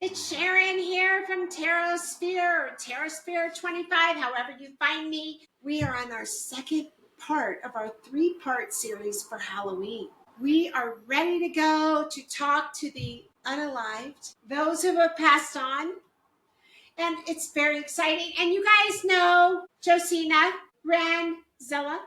It's Sharon here from Terrosphere, or Terrosphere 25, however you find me. We are on our second part of our three-part series for Halloween. We are ready to go to talk to the unalived, those who have passed on, and it's very exciting. And you guys know Jsina, Randella.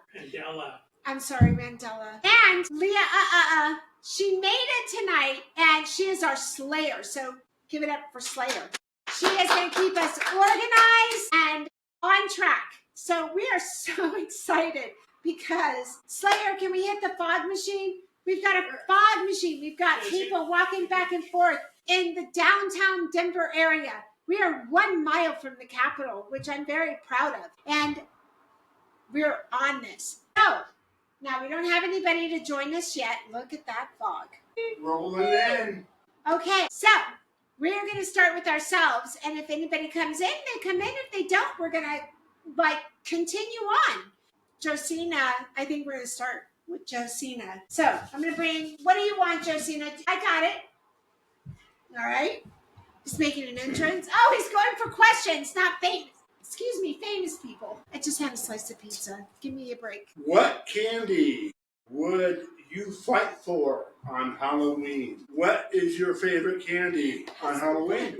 I'm sorry, Randella. And Leah, she made it tonight, and she is our Slayer. So give it up for Slayer. She is going to keep us organized and on track. So we are so excited because Slayer, can we hit the fog machine? We've got a fog machine. We've got people walking back and forth in the downtown Denver area. We are 1 mile from the Capitol, which I'm very proud of. And we're on this. So, now we don't have anybody to join us yet. Look at that fog. Rolling in. Okay, so we're going to start with ourselves. And if anybody comes in, they come in. If they don't, we're going to continue on. Jsina, I think we're going to start with Jsina. So I'm going to bring, what do you want, Jsina? I got it. All right. Just making an entrance. Oh, he's going for questions, not famous. Excuse me, famous people. I just had a slice of pizza. Give me a break. What candy would you fight for on Halloween? What is your favorite candy on Halloween?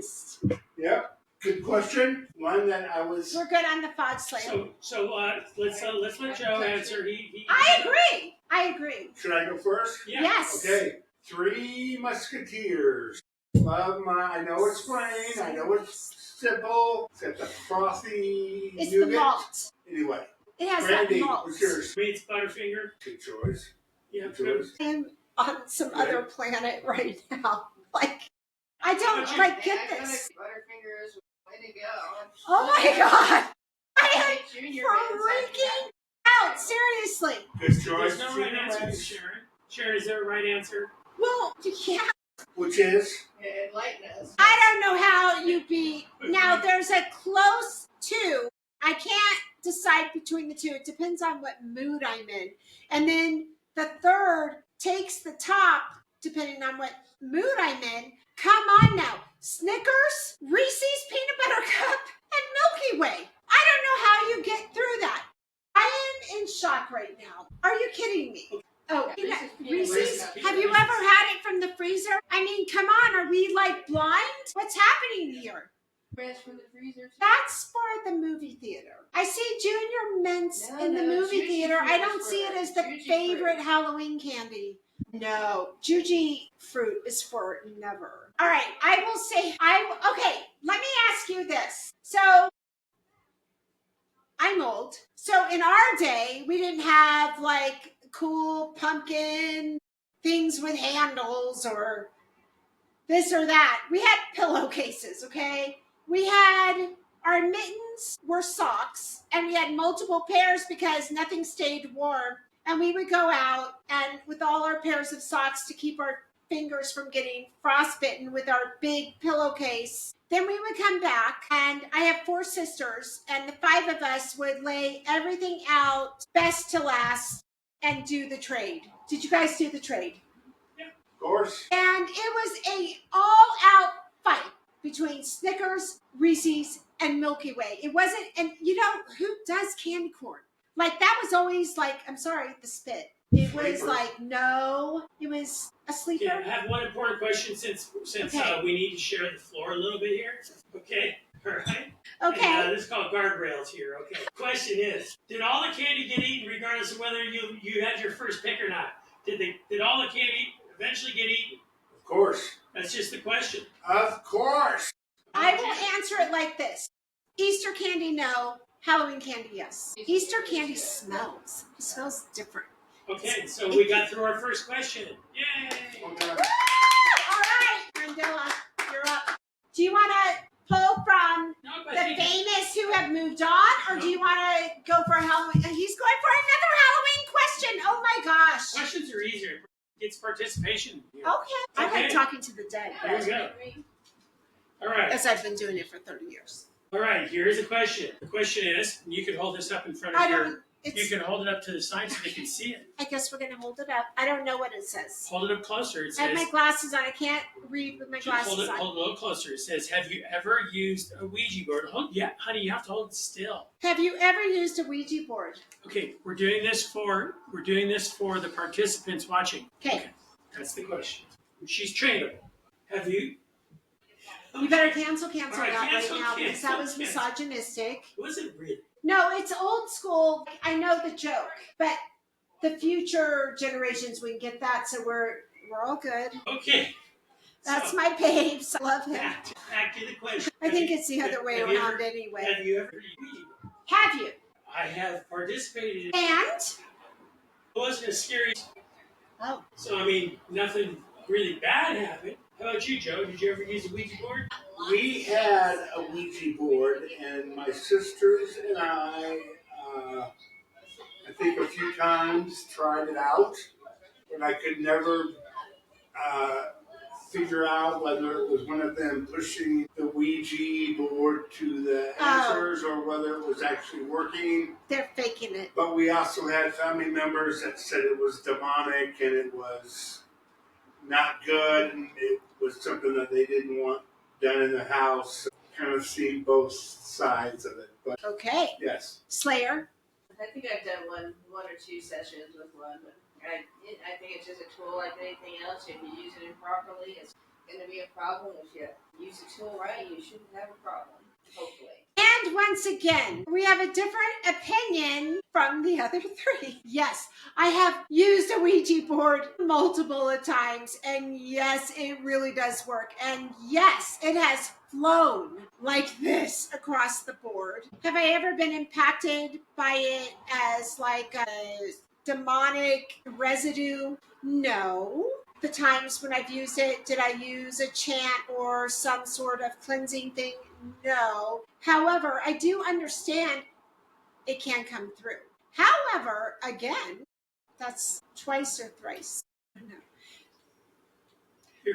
Yep. Good question. One that I was. We're good on the fog Slayer. So let's let Joe answer. I agree. Should I go first? Yeah. Yes. Okay. Three Musketeers. Love I know it's plain. I know it's simple. It's got the frothy. It's nougat. the malt. Anyway. It has Randy, that malt. what's yours? It's Butterfinger. Good choice. Yeah, Good choice. I'm on some other planet right now. I don't get this. Butterfinger is way to go. Oh my god! I am Junior freaking out. Seriously. Good choice. There's no right answer, Sharon. Sharon, is there a right answer? Well, yeah. Which is? Enlighten us. I don't know how you beat. Now there's a close two. I can't decide between the two. It depends on what mood I'm in. And then the third takes the top depending on what mood I'm in. Come on now. Snickers, Reese's Peanut Butter Cup, and Milky Way. I don't know how you get through that. I am in shock right now. Are you kidding me? Oh, Reese's? Have you ever had it from the freezer? I mean, come on. Are we blind? What's happening here? From the freezer. That's for the movie theater. I see Junior Mints in the movie theater. I don't see it as the favorite Halloween candy. No, Juji fruit is for never. All right, I will say, okay, let me ask you this. So, I'm old. So, in our day, we didn't have cool pumpkin things with handles or this or that. We had pillowcases, okay? We had our mittens were socks, and we had multiple pairs because nothing stayed warm. And we would go out and with all our pairs of socks to keep our fingers from getting frostbitten with our big pillowcase. Then we would come back, and I have 4 sisters, and the 5 of us would lay everything out best to last and do the trade. Did you guys do the trade? Yeah, of course. And it was a all-out fight between Snickers, Reese's, and Milky Way. It wasn't, and who does candy corn? That was always I'm sorry, the spit. It was no, it was a sleeper. Yeah, I have one important question since Okay. We need to share the floor a little bit here. Okay, all right. Okay. And, this is called guardrails here. Okay. Question is, did all the candy get eaten regardless of whether you had your first pick or not? Did all the candy eventually get eaten? Of course. That's just the question. Of course. I will answer it like this. Easter candy, no. Halloween candy, yes. Easter candy smells. It smells different. Okay, so we got through our first question. Yay! Okay. Woo! All right, Randella, you're up. Do you want to pull from the famous who have moved on, or do you want to go for Halloween? He's going for another Halloween question. Oh my gosh. Questions are easier. It's participation. Here. Okay. I like talking to the dead. There we go. All right. As I've been doing it for 30 years. All right, here's a question. The question is, and you can hold this up in front of You can hold it up to the side so they can see it. I guess we're going to hold it up. I don't know what it says. Hold it up closer. It I have says, my glasses on. I can't read with my glasses hold it on. a little closer. It says, have you ever used a Ouija board? Yeah, honey, you have to hold it still. Have you ever used a Ouija board? Okay, we're doing this for the participants watching. Okay. That's the question. She's trainable. Have you? You better cancel All right, that cancel, right now because that was cancel. misogynistic. Was it really? No, it's old school. I know the joke, but the future generations wouldn't get that, so we're all good. Okay. That's my babes. I love him. Back to the question. I think it's the other way around anyway. Have you ever used Ouija board? Have you? I have participated in. And? It wasn't as scary. Oh. So, I mean, nothing really bad happened. How about you, Joe? Did you ever use a Ouija board? We had a Ouija board, and my sisters and I think a few times tried it out, but I could never figure out whether it was one of them pushing the Ouija board to the answers or whether it was actually working. They're faking it. But we also had family members that said it was demonic and it was not good and it was something that they didn't want done in the house. Kind of seen both sides of it. But okay. Yes. Slayer? I think I've done one or two sessions with one, but I think it's just a tool like anything else. If you use it improperly, it's going to be a problem. If you use the tool right, you shouldn't have a problem, hopefully. And once again, we have a different opinion from the other three. Yes, I have used a Ouija board multiple times, and yes, it really does work. And yes, it has flown like this across the board. Have I ever been impacted by it as like a demonic residue? No. The times when I've used it, did I use a chant or some sort of cleansing thing? No. However, I do understand it can come through. However, again, that's twice or thrice. No.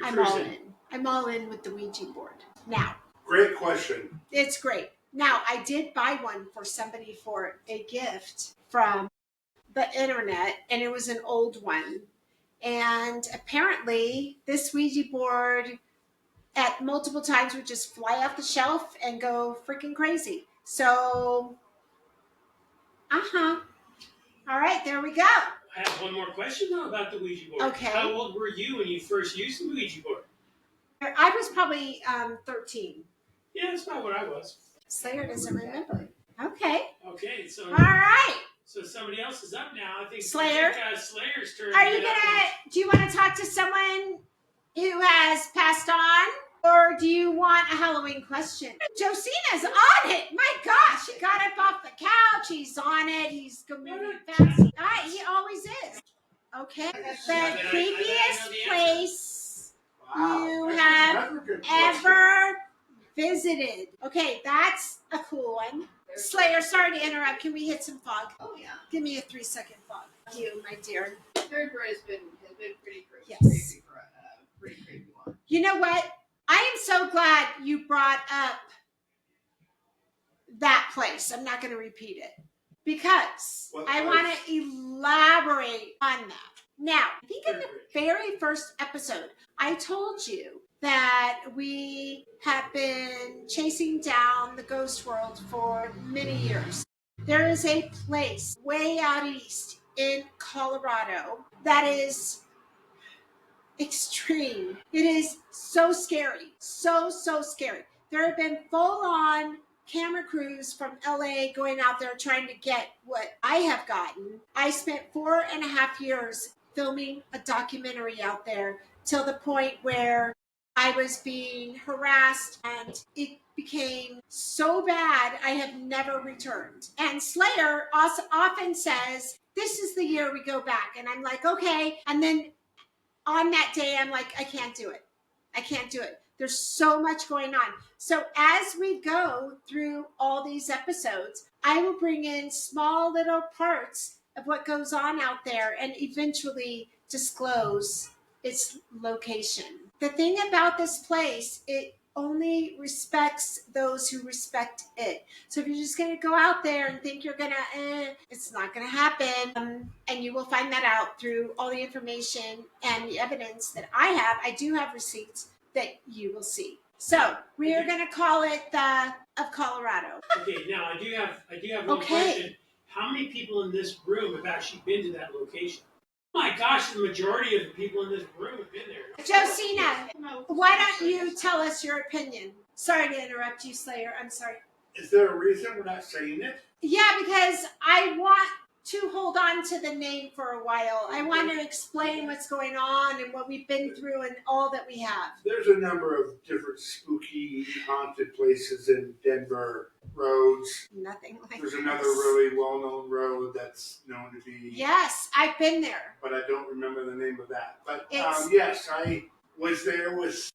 I'm all in. I'm all in with the Ouija board. Now. Great question. It's great. Now, I did buy one for somebody for a gift from the internet, and it was an old one. And apparently, this Ouija board at multiple times would just fly off the shelf and go freaking crazy. So, all right, there we go. I have one more question though about the Ouija board. Okay. How old were you when you first used the Ouija board? I was probably 13. Yeah, that's about what I was. Slayer doesn't remember. Okay. Okay, so. All right. So somebody else is up now. I think Slayer. Slayer's turn. Are you do you want to talk to someone who has passed on? Or do you want a Halloween question? Jsina's on it. My gosh, he got up off the couch. He's on it. He's moving fast. He always is. Okay. The creepiest place you have ever visited. Okay, that's a cool one. Slayer, sorry to interrupt. Can we hit some fog? Oh yeah. Give me a 3-second fog. Thank you, my dear. Third grade has been pretty crazy. Yes. Pretty creepy one. You know what? I am so glad you brought up that place. I'm not going to repeat it because I want to elaborate on that. Now, I think in the very first episode, I told you that we have been chasing down the ghost world for many years. There is a place way out east in Colorado that is extreme. It is so scary. So scary. There have been full-on camera crews from LA going out there trying to get what I have gotten. I spent 4.5 years filming a documentary out there till the point where I was being harassed and it became so bad I have never returned. And Slayer also often says, this is the year we go back. And I'm like, okay. And then on that day, I'm like, I can't do it. I can't do it. There's so much going on. So as we go through all these episodes, I will bring in small little parts of what goes on out there and eventually disclose its location. The thing about this place, it only respects those who respect it. So if you're just going to go out there and think you're going to, it's not going to happen. And you will find that out through all the information and the evidence that I have. I do have receipts that you will see. So we are going to call it the of Colorado. Okay, now I do have one question. How many people in this room have actually been to that location? Oh my gosh, the majority of the people in this room have been there. Jsina, why don't you tell us your opinion? Sorry to interrupt you, Slayer. I'm sorry. Is there a reason we're not saying it? Yeah, because I want to hold on to the name for a while. I want to explain what's going on and what we've been through and all that we have. There's a number of different spooky, haunted places in Denver roads. Nothing like There's this. another really well-known road that's known to be... Yes, I've been there. But I don't remember the name of that. But It's- yes, I was there with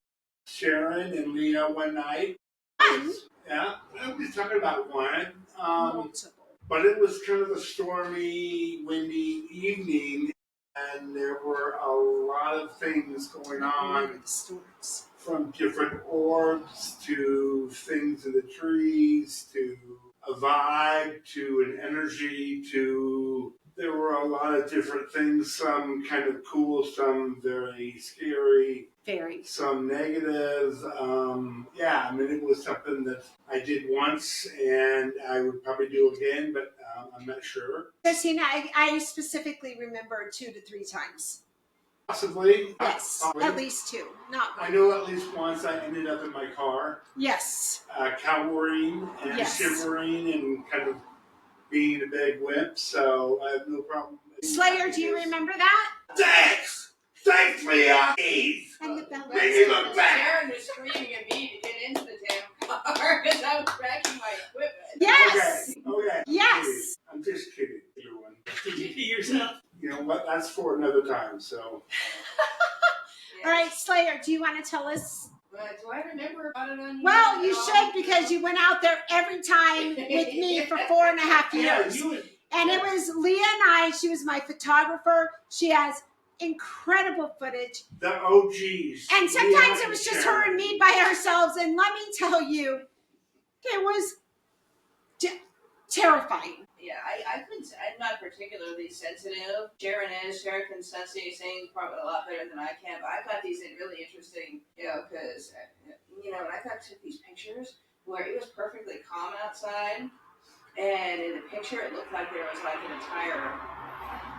Sharon and Leah one night. Fun. Yeah, I was talking about one. Multiple. But it was kind of a stormy, windy evening, and there were a lot of things going on, The storms. from different orbs to things in the trees to a vibe to an energy to... There were a lot of different things, some kind of cool, some very scary, Very. some negative. Yeah, I mean, it was something that I did once and I would probably do again, but I'm not sure. Jsina, I specifically remember 2 to 3 times. Possibly. Yes, Probably. at least 2, not I 1. know at least once I ended up in my car, Yes. cowering and Yes. shivering and kind of being a big wimp, so I have no problem. Slayer, do you remember that? Thanks! Thanks, Leah! Please! And the bell. Make me look back! Sharon was screaming at me to get into the damn car because I was wrecking my equipment. Yes. Okay. Yes. I'm just kidding, everyone. Did you pee yourself? You know what? That's for another time, so... All right, Slayer, do you want to tell us? But do I remember about it on Well, you at all? should, because you went out there every time with me for 4.5 years. you would. And it was Leah and I. She was my photographer. She has incredible footage. The OGs. And sometimes Leah it was and just her and me by ourselves. And let me tell you, it was terrifying. Yeah, I'm not particularly sensitive. Sharon is. Sharon can sense these things probably a lot better than I can. But I thought these really interesting, because, when I took these pictures where it was perfectly calm outside, and in the picture it looked like there was like an entire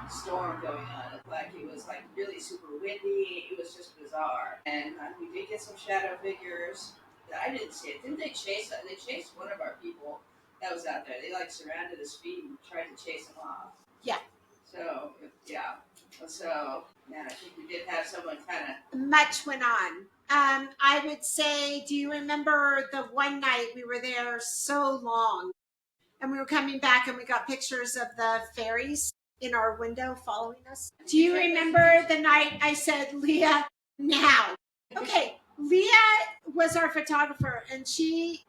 storm going on. Like it was like really super windy. It was just bizarre. And we did get some shadow figures. I didn't see it. Didn't they chase? They chased one of our people that was out there. They surrounded his feet and tried to chase him off. Yeah. So yeah. So man, I think we did have someone kind of. Much went on. I would say, do you remember the one night we were there so long, and we were coming back and we got pictures of the fairies in our window following us? Do you remember the night I said, Leah, now? Okay, Leah was our photographer, and she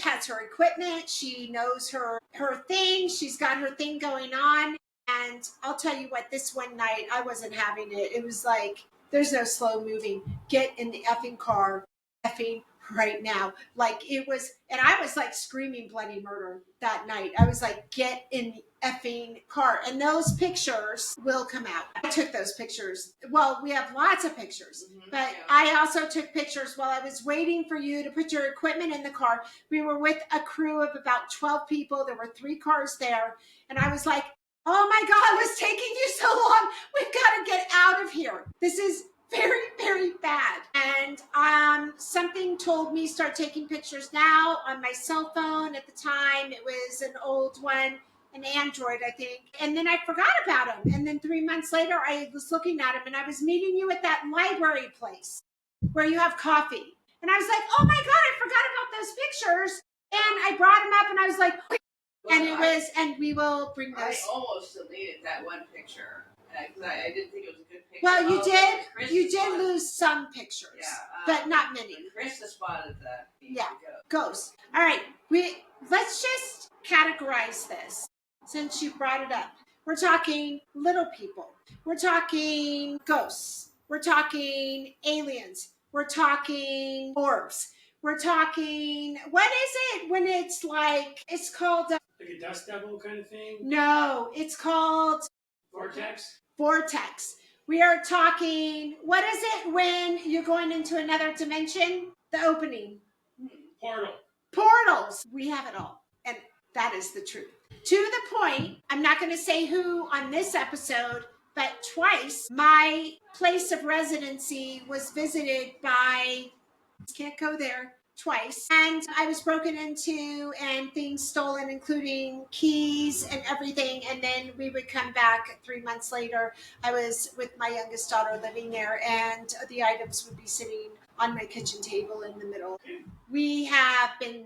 has her equipment. She knows her thing. She's got her thing going on. And I'll tell you what, this one night, I wasn't having it. It was like, there's no slow moving. Get in the effing car, effing right now. Like it was, and I was like screaming bloody murder that night. I was like, get in the effing car. And those pictures will come out. I took those pictures. Well, we have lots of pictures, but yeah. I also took pictures while I was waiting for you to put your equipment in the car. We were with a crew of about 12 people. There were 3 cars there. And I was like, oh my God, what's taking you so long? We've got to get out of here. This is very, very bad. And something told me start taking pictures now on my cell phone. At the time, it was an old one, an Android, I think. And then I forgot about him. And then 3 months later, I was looking at him, and I was meeting you at that library place where you have coffee. And I was like, oh my God, I forgot about those pictures. And I brought him up, and I was like, and it was, and we will bring I those. almost deleted that one picture because I didn't think it was a good picture. Well, you did. Chris You did spotted- lose some pictures, Yeah, but not many. Chris spotted the Yeah. Ghosts. All right, let's just categorize this since you brought it up. We're talking little people. We're talking ghosts. We're talking aliens. We're talking orbs. We're talking, what is it when it's like, it's called... Like a dust devil kind of thing? No, it's called... Vortex? Vortex. We are talking, what is it when you're going into another dimension? The opening. Portal. Portals. We have it all. And that is the truth. To the point, I'm not going to say who on this episode, but twice my place of residency was visited by, can't go there, twice. And I was broken into and things stolen, including keys and everything. And then we would come back 3 months later. I was with my youngest daughter living there, and the items would be sitting on my kitchen table in the middle. We have been...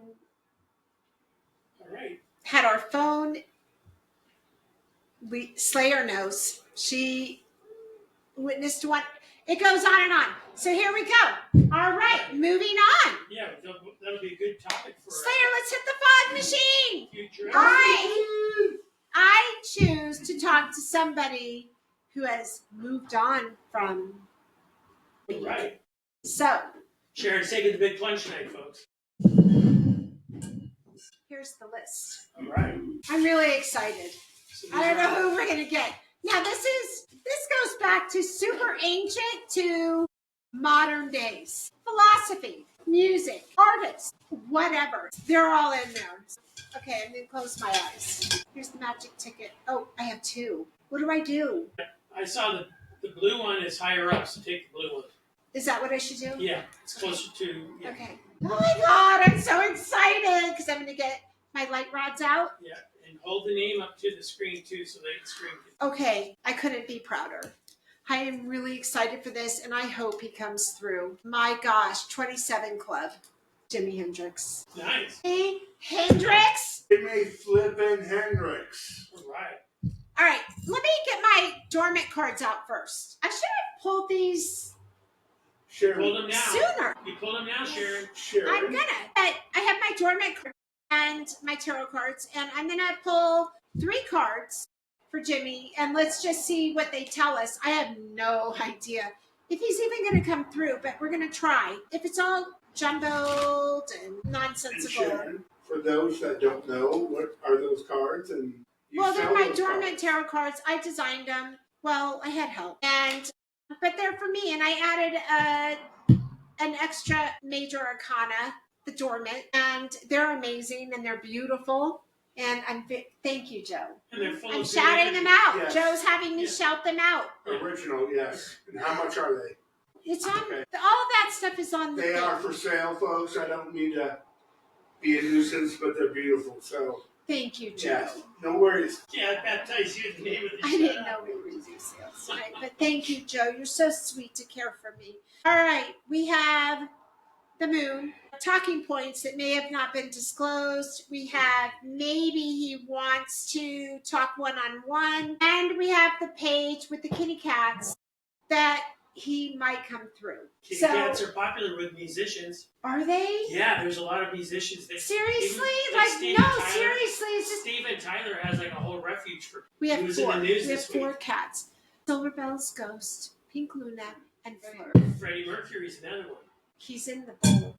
All right. Had our phone. Slayer knows. She witnessed one. It goes on and on. So here we go. All right, moving on. Yeah, that'll be a good topic for Slayer, let's hit the fog machine. future. I choose to talk to somebody who has moved on from me. Right. So Sharon's taking the big plunge tonight, folks. here's the list. All right. I'm really excited. So I don't know who we're gonna get. Now this goes back to super ancient to modern days. Philosophy, music, artists, whatever. They're all in there. Okay, I'm gonna close my eyes. Here's the magic ticket. Oh, I have 2. What do I do? I saw the blue one is higher up, so take the blue one. Is that what I should do? Yeah, it's closer to. Yeah. Okay. Oh my God, I'm so excited because I'm gonna get my light rods out. Yeah, and hold the name up to the screen too, so they can screen it. Okay, I couldn't be prouder. I am really excited for this, and I hope he comes through. My gosh, 27 Club, Jimi Hendrix. Nice. Hey, Hendrix. Jimi flippin' Hendrix. All right. All right, let me get my dormant cards out first. I should have pulled these Sharon. Pull them now. sooner. You pull them now, Sharon. Sharon. I'm gonna. But I have my dormant cards and my tarot cards, and I'm gonna pull 3 cards for Jimi, and let's just see what they tell us. I have no idea if he's even going to come through, but we're going to try. If it's all jumbled and And nonsensical. Sharon, for those that don't know, what are those cards? And Well, they're sell my those dormant cards. tarot cards. I designed them. Well, I had help, but they're for me, and I added an extra major arcana, the dormant, and they're amazing and they're beautiful. And thank you, Joe. And they're full I'm of shouting good them out. Yes. Joe's having me Yeah. shout them out. Original, yes. And how much are they? It's on. Okay. All of that stuff is on the They thing. are for sale, folks. I don't mean to be a nuisance, but they're beautiful. So, Thank you, Joe. yes, no worries. Yeah, that tells you the name of the I show. didn't know we were using sales tonight, but thank you, Joe. You're so sweet to care for me. All right, we have the moon, talking points that may have not been disclosed. We have maybe he wants to talk one-on-one, and we have the page with the kitty cats that he might come through. Kitty So, cats are popular with musicians. are they? Yeah, there's a lot of musicians that Seriously? even- Like, Steven no, Tyler- seriously. It's just, Steven Tyler has like a whole refuge for. we have He was 4. in the news We have this 4 week. cats. Silver Bell's Ghost, Pink Luna, and Fleur. Freddie Mercury's another one. He's in the bowl.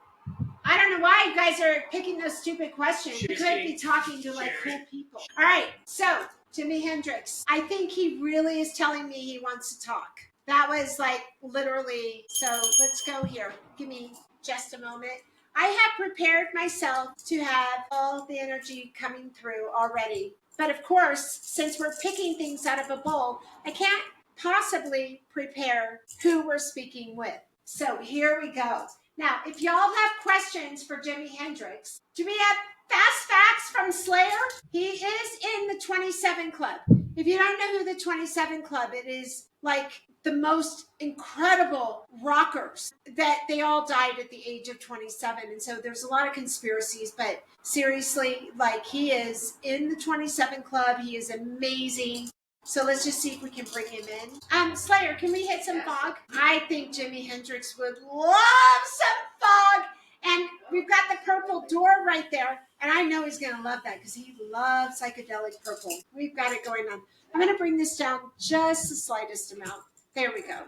I don't know why you guys are picking those stupid questions. You She's could be talking to like Sharon. cool people. All right, so Jimi Hendrix. I think he really is telling me he wants to talk. That was like literally. So let's go here. Give me just a moment. I have prepared myself to have all the energy coming through already. But of course, since we're picking things out of a bowl, I can't possibly prepare who we're speaking with. So here we go. Now, if y'all have questions for Jimi Hendrix, do we have fast facts from Slayer? He is in the 27 Club. If you don't know who the 27 Club, it is like the most incredible rockers that they all died at the age of 27. And so there's a lot of conspiracies, but seriously, like he is in the 27 Club. He is amazing. So let's just see if we can bring him in. Slayer, can we hit some Yes. fog? I think Jimi Hendrix would love some fog. And we've got the purple door right there. And I know he's going to love that because he loves psychedelic purple. We've got it going on. I'm going to bring this down just the slightest amount. There we go.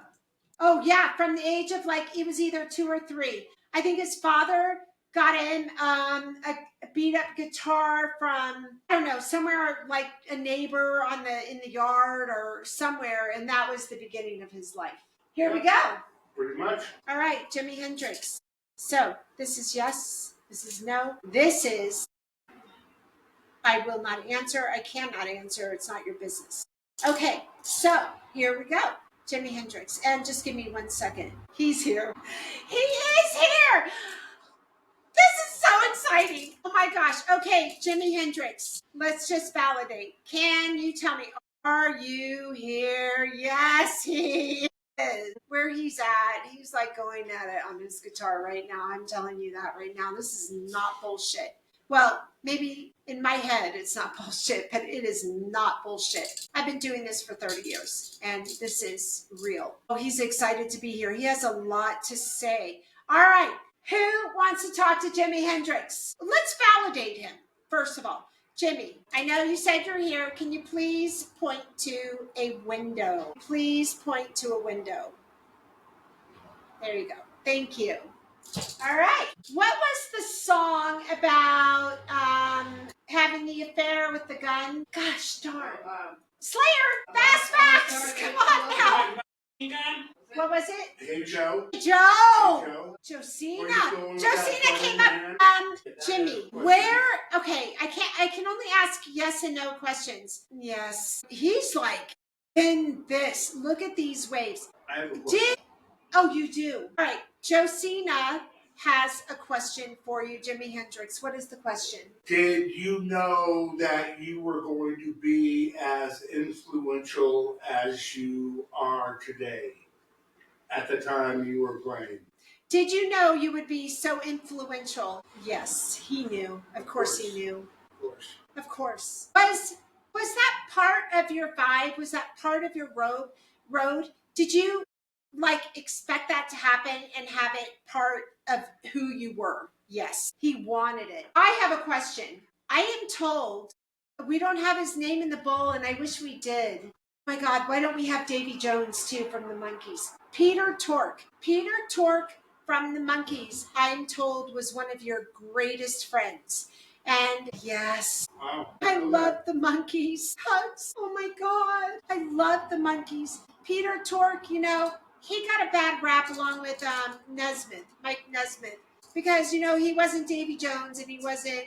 Oh yeah, from the age of like it was either 2 or 3. I think his father got him a beat up guitar from I don't know somewhere like a neighbor on the in the yard or somewhere, and that was the beginning of his life. Here we go. Pretty much. All right, Jimi Hendrix. So this is yes. This is no. This is I will not answer. I cannot answer. It's not your business. Okay, so here we go. Jimi Hendrix. And just give me 1 second. He's here. He is here. This is so exciting. Oh my gosh. Okay, Jimi Hendrix. Let's just validate. Can you tell me, are you here? Yes, he is. Where he's at, he's like going at it on his guitar right now. I'm telling you that right now. This is not bullshit. Well, maybe in my head it's not bullshit, but it is not bullshit. I've been doing this for 30 years and this is real. Oh, he's excited to be here. He has a lot to say. All right. Who wants to talk to Jimi Hendrix? Let's validate him, first of all. Jimi, I know you said you're here. Can you please point to a window? Please point to a window. There you go. Thank you. All right. What was the song about having the affair with the gun? Gosh darn. Slayer! Fast Facts! Come on now. What was it? Hey, Joe. Joe! Hey, Joe. Jsina. Jsina came up. Jimi, where? Okay, I can only ask yes and no questions. Yes. He's like in this. Look at these waves. I have a question. Oh, you do. All right. Jsina has a question for you, Jimi Hendrix. What is the question? Did you know that you were going to be as influential as you are today at the time you were playing? Did you know you would be so influential? Yes, he knew. Of course he knew. Of course. Of course. Was that part of your vibe? Was that part of your road? Did you like expect that to happen and have it part of who you were? Yes. He wanted it. I have a question. I am told we don't have his name in the bowl and I wish we did. Oh my God, why don't we have Davy Jones too from the Monkees? Peter Tork. Peter Tork from the Monkees, I'm told, was one of your greatest friends. And yes, Wow. I love the Monkees. Hugs. Oh my God. I love the Monkees. Peter Tork, you know, he got a bad rap along with Mike Nesmith, because, you know, he wasn't Davy Jones and he wasn't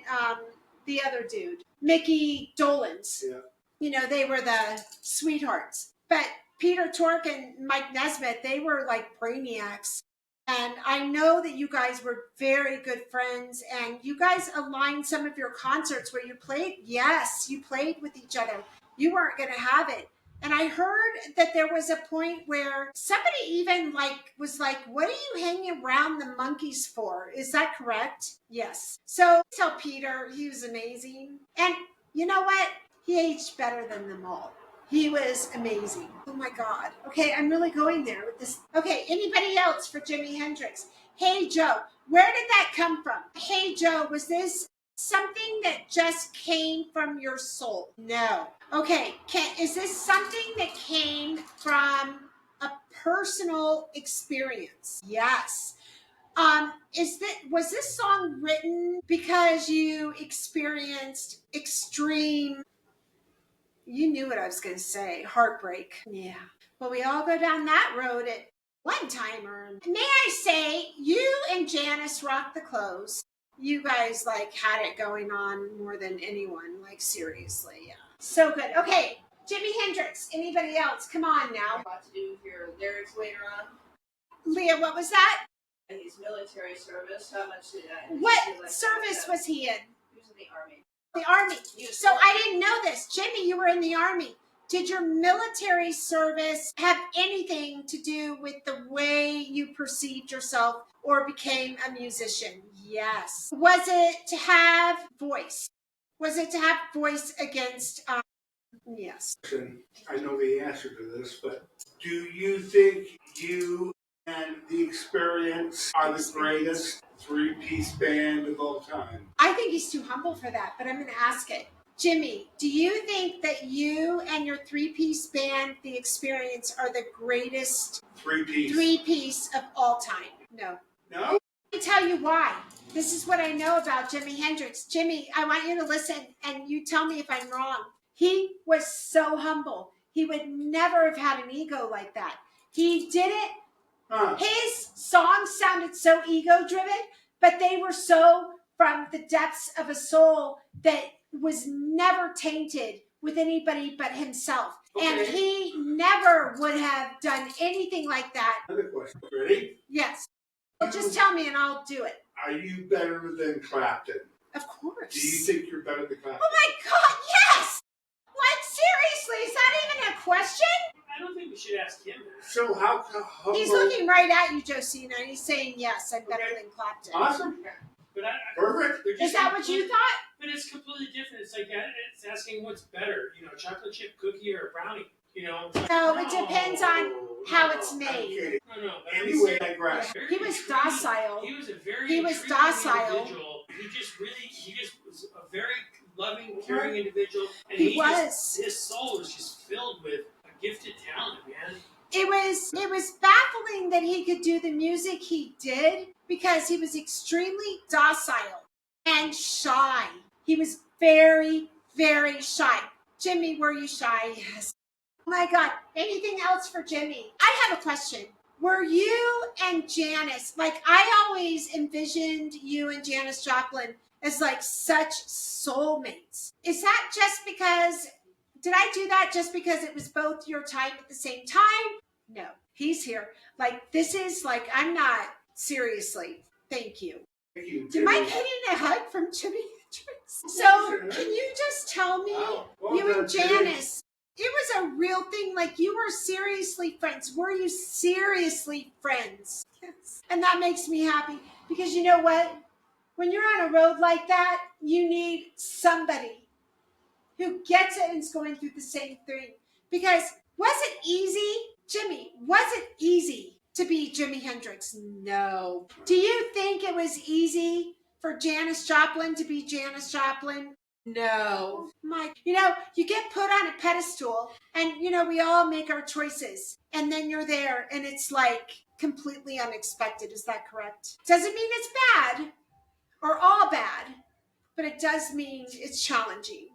the other dude, Mickey Dolenz. Yeah. You know, they were the sweethearts. But Peter Tork and Mike Nesmith, they were like brainiacs. And I know that you guys were very good friends and you guys aligned some of your concerts where you played. Yes, you played with each other. You weren't going to have it. And I heard that there was a point where somebody even was like, what are you hanging around the Monkees for? Is that correct? Yes. So tell Peter, he was amazing. And you know what? He aged better than them all. He was amazing. Oh my God. Okay, I'm really going there with this. Okay, anybody else for Jimi Hendrix? Hey Joe, where did that come from? Hey Joe, was this something that just came from your soul? No. Okay, is this something that came from a personal experience? Yes. Was this song written because you experienced extreme, you knew what I was going to say, heartbreak? Yeah. Well, we all go down that road at one time or may I say, you and Janice rock the clothes. You guys had it going on more than anyone, seriously. Yeah. So good. Okay, Jimi Hendrix. Anybody else? Come on now. A lot to do with your lyrics later on. Leah, what was that? And his military service. How much did that? What service was he in? He was in the Army. The Army. So I didn't know this. Jimi, you were in the Army. Did your military service have anything to do with the way you perceived yourself or became a musician? Yes. Was it to have voice? Was it to have voice against, yes. I know the answer to this, but do you think you and the Experience are the greatest three-piece band of all time? I think he's too humble for that, but I'm going to ask it. Jimmy, do you think that you and your three-piece band, The Experience, are the greatest three-piece of all time? No. No? Let me tell you why. This is what I know about Jimi Hendrix. Jimmy, I want you to listen and you tell me if I'm wrong. He was so humble. He would never have had an ego like that. He did it. His songs sounded so ego-driven, but they were so from the depths of a soul that was never tainted with anybody but himself. Okay. And he never would have done anything like that. Another question. Ready? Yes. Well, just tell me and I'll do it. Are you better than Clapton? Of course. Do you think you're better than Clapton? Oh my God, yes! Like, seriously, is that even a question? I don't think we should ask him that. So how He's looking right at you, Jsina, and he's saying, yes, I'm better than Clapton. Awesome. But Perfect. Is that what you thought? But it's completely different. It's like it's asking what's better, chocolate chip cookie or a brownie, No, it depends on how it's made. Okay. No. Anyway, I digress. He was docile. He was a very He was intriguing docile. individual. He just was a very loving, caring individual. And He was. His soul was just filled with a gifted talent, man. It was baffling that he could do the music he did because he was extremely docile and shy. He was very, very shy. Jimmy, were you shy? Yes. Oh my God. Anything else for Jimmy? I have a question. Were you and Janis, like I always envisioned you and Janis Joplin as like such soulmates. Is that just because, did I do that just because it was both your time at the same time? No, he's here. Like, this is like, I'm not, seriously. Thank you. Thank you. Do you mind getting a hug from Jimi Hendrix? So, can you just tell me, you and Janis, it was a real thing. Like, you were seriously friends. Were you seriously friends? Yes. And that makes me happy because you know what? When you're on a road like that, you need somebody who gets it and is going through the same thing. Because was it easy? Jimmy, was it easy to be Jimi Hendrix? No. Do you think it was easy for Janis Joplin to be Janis Joplin? No. Mike, you get put on a pedestal and, we all make our choices. And then you're there and it's like completely unexpected. Is that correct? Doesn't mean it's bad or all bad, but it does mean it's challenging.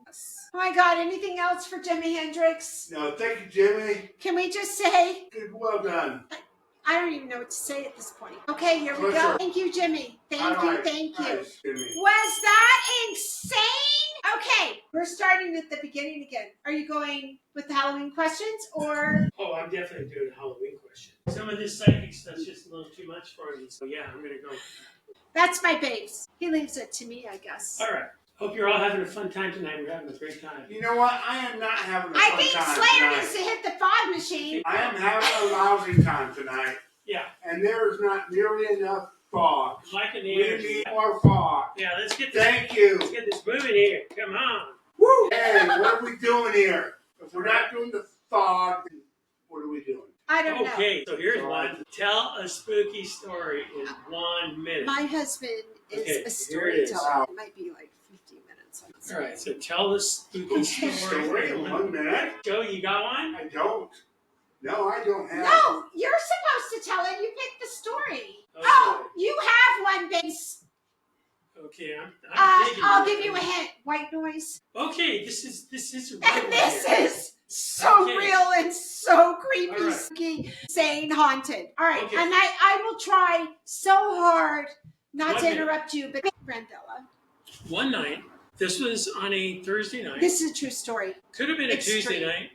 Oh my God, anything else for Jimi Hendrix? No, thank you, Jimmy. Can we just say? Good, well done. I don't even know what to say at this point. Okay, here we go. Pleasure. Thank you, Jimmy. Thank you. Nice, Jimmy. Was that insane? Okay, we're starting at the beginning again. Are you going with the Halloween questions or? Oh, I'm definitely doing a Halloween question. Some of this psychic stuff's just a little too much for me. So yeah, I'm going to go. That's my babes. He leaves it to me, I guess. All right. Hope you're all having a fun time tonight. We're having a great time. You know what? I am not having a fun I time think Slayer tonight. needs to hit the fog machine. I am having a lousy time tonight. Yeah. And there is not nearly enough fog. Like an We energy. need more fog. Yeah, let's get this. Thank you. Let's get this moving here. Come on. Woo! Hey, what are we doing here? If we're not doing the fog, then what are we doing? I don't know. Okay, so here's one. Tell a spooky story in 1 minute. My husband is Okay, a here it is. storyteller. It might be like 15 minutes. All right, so tell the spooky story in 1 minute? Joe, you got one? I don't. No, I don't have. No, you're supposed to tell it. You picked the story. Okay. Oh, you have one, base. Okay, I'm digging I'll this. give you a hint. White noise. Okay, this is a real And one this here. is so Okay. real and so creepy, All right. spooky, sane, haunted. All right, Okay. and I will try so hard not One to minute. interrupt you, but Randella, One night, this was on a Thursday night. this is a true story. Could have been a It's Tuesday true. night.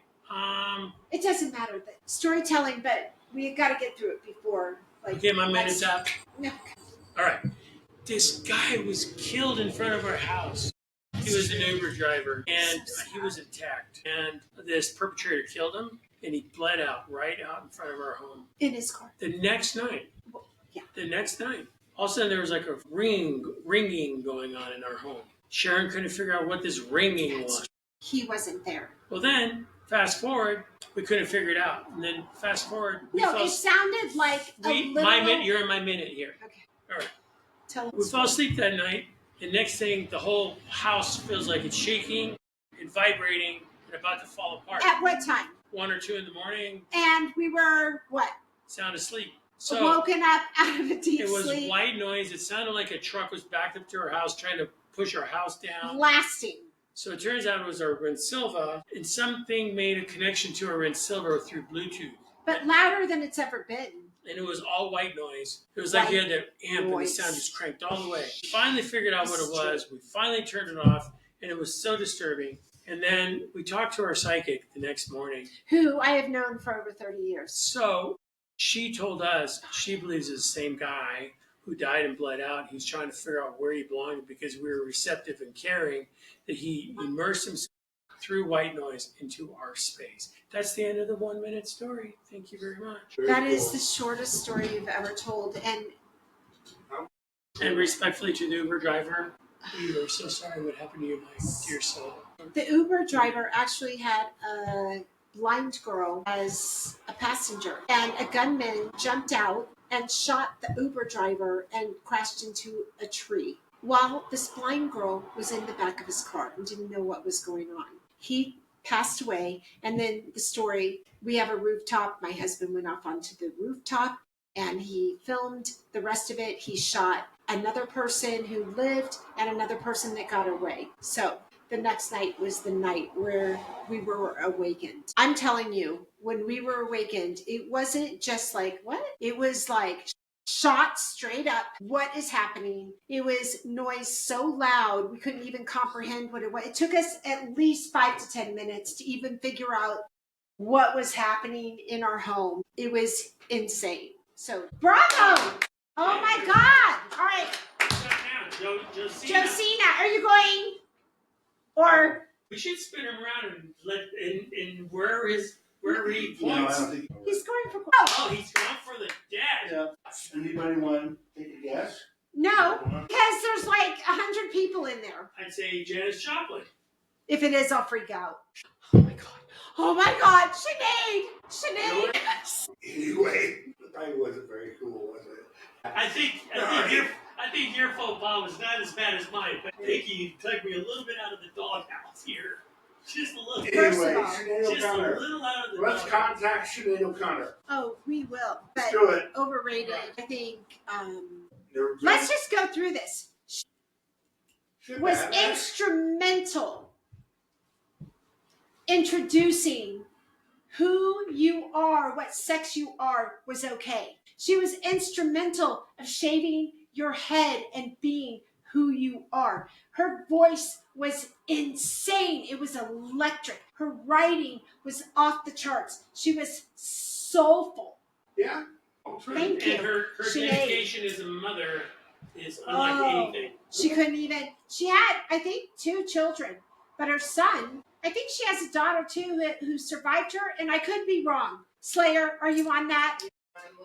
It doesn't matter the storytelling, but we got to get through it before. Like, Okay, my minute's up. No. All right. This guy was killed in front of our house. He was an Uber driver, and he was attacked. And this perpetrator killed him, and he bled out right out in front of our home. In his car. The next night, Yeah. all of a sudden there was like a ringing going on in our home. Sharon couldn't figure out what this ringing was. He wasn't there. Well, then, fast forward, we couldn't figure it out. And then fast forward, we No, fell it sounded like a little. You're in my minute here. Okay. All right. Tell We us. fell asleep that night, and next thing, the whole house feels like it's shaking. and vibrating and about to fall apart. At what time? 1 or 2 in the morning. And we were what? Sound asleep. So woken up out of a deep it was sleep. white noise. It sounded like a truck was backed up to our house trying to push our house down. Blasting. So it turns out it was our Rensilva, and something made a connection to our Rensilva through Bluetooth. But louder than it's ever been. And it was all white noise. It was like you had that amp and the sound just cranked all the way. We finally figured out what it was. We finally turned it off, and it was so disturbing. And then we talked to our psychic the next morning. Who I have known for over 30 years. So she told us she believes it's the same guy who died and bled out. He's trying to figure out where he belonged because we were receptive and caring, that he immersed himself through white noise into our space. That's the end of the 1 minute story. Thank you very much. That is the shortest story you've ever told. And respectfully to the Uber driver, we are so sorry what happened to you, my dear soul. The Uber driver actually had a blind girl as a passenger, and a gunman jumped out and shot the Uber driver and crashed into a tree while this blind girl was in the back of his car and didn't know what was going on. He passed away, and then the story, we have a rooftop. My husband went off onto the rooftop and he filmed the rest of it. He shot another person who lived and another person that got away. So the next night was the night where we were awakened. I'm telling you, when we were awakened, it wasn't just like, what? It was like shot straight up. What is happening? It was noise so loud, we couldn't even comprehend what it was. It took us at least 5 to 10 minutes to even figure out what was happening in our home. It was insane. So, bravo! Oh my God! All right. Jsina, are you going? Or we should spin him around and let and wherever he points. No, I don't think. He's going for Oh, he's going for the dad. Yeah. Anybody want to take a guess? No, because there's like 100 people in there. I'd say Janis Joplin. If it is, I'll freak out. Oh my God. Oh my God. Sinead. Anyway, it probably wasn't very cool, was it? I think your faux pas was not as bad as mine, but I think you took me a little bit out of the doghouse here. Just a little. Anyway, all, Sinead Just a O'Connor. little out of the Let's doghouse. contact Sinead O'Connor. Oh, we will. Let's But do it. overrated. I think. Never Let's just go through this. Should Was have that. instrumental introducing who you are, what sex you are was okay. She was instrumental of shaving your head and being who you are. Her voice was insane. It was electric. Her writing was off the charts. She was soulful. Yeah. Thank you. And her Sinead. dedication as a mother is unlike anything. She couldn't even, she had, I think, 2 children, but her son, I think she has a daughter too who survived her, and I could be wrong. Slayer, are you on that?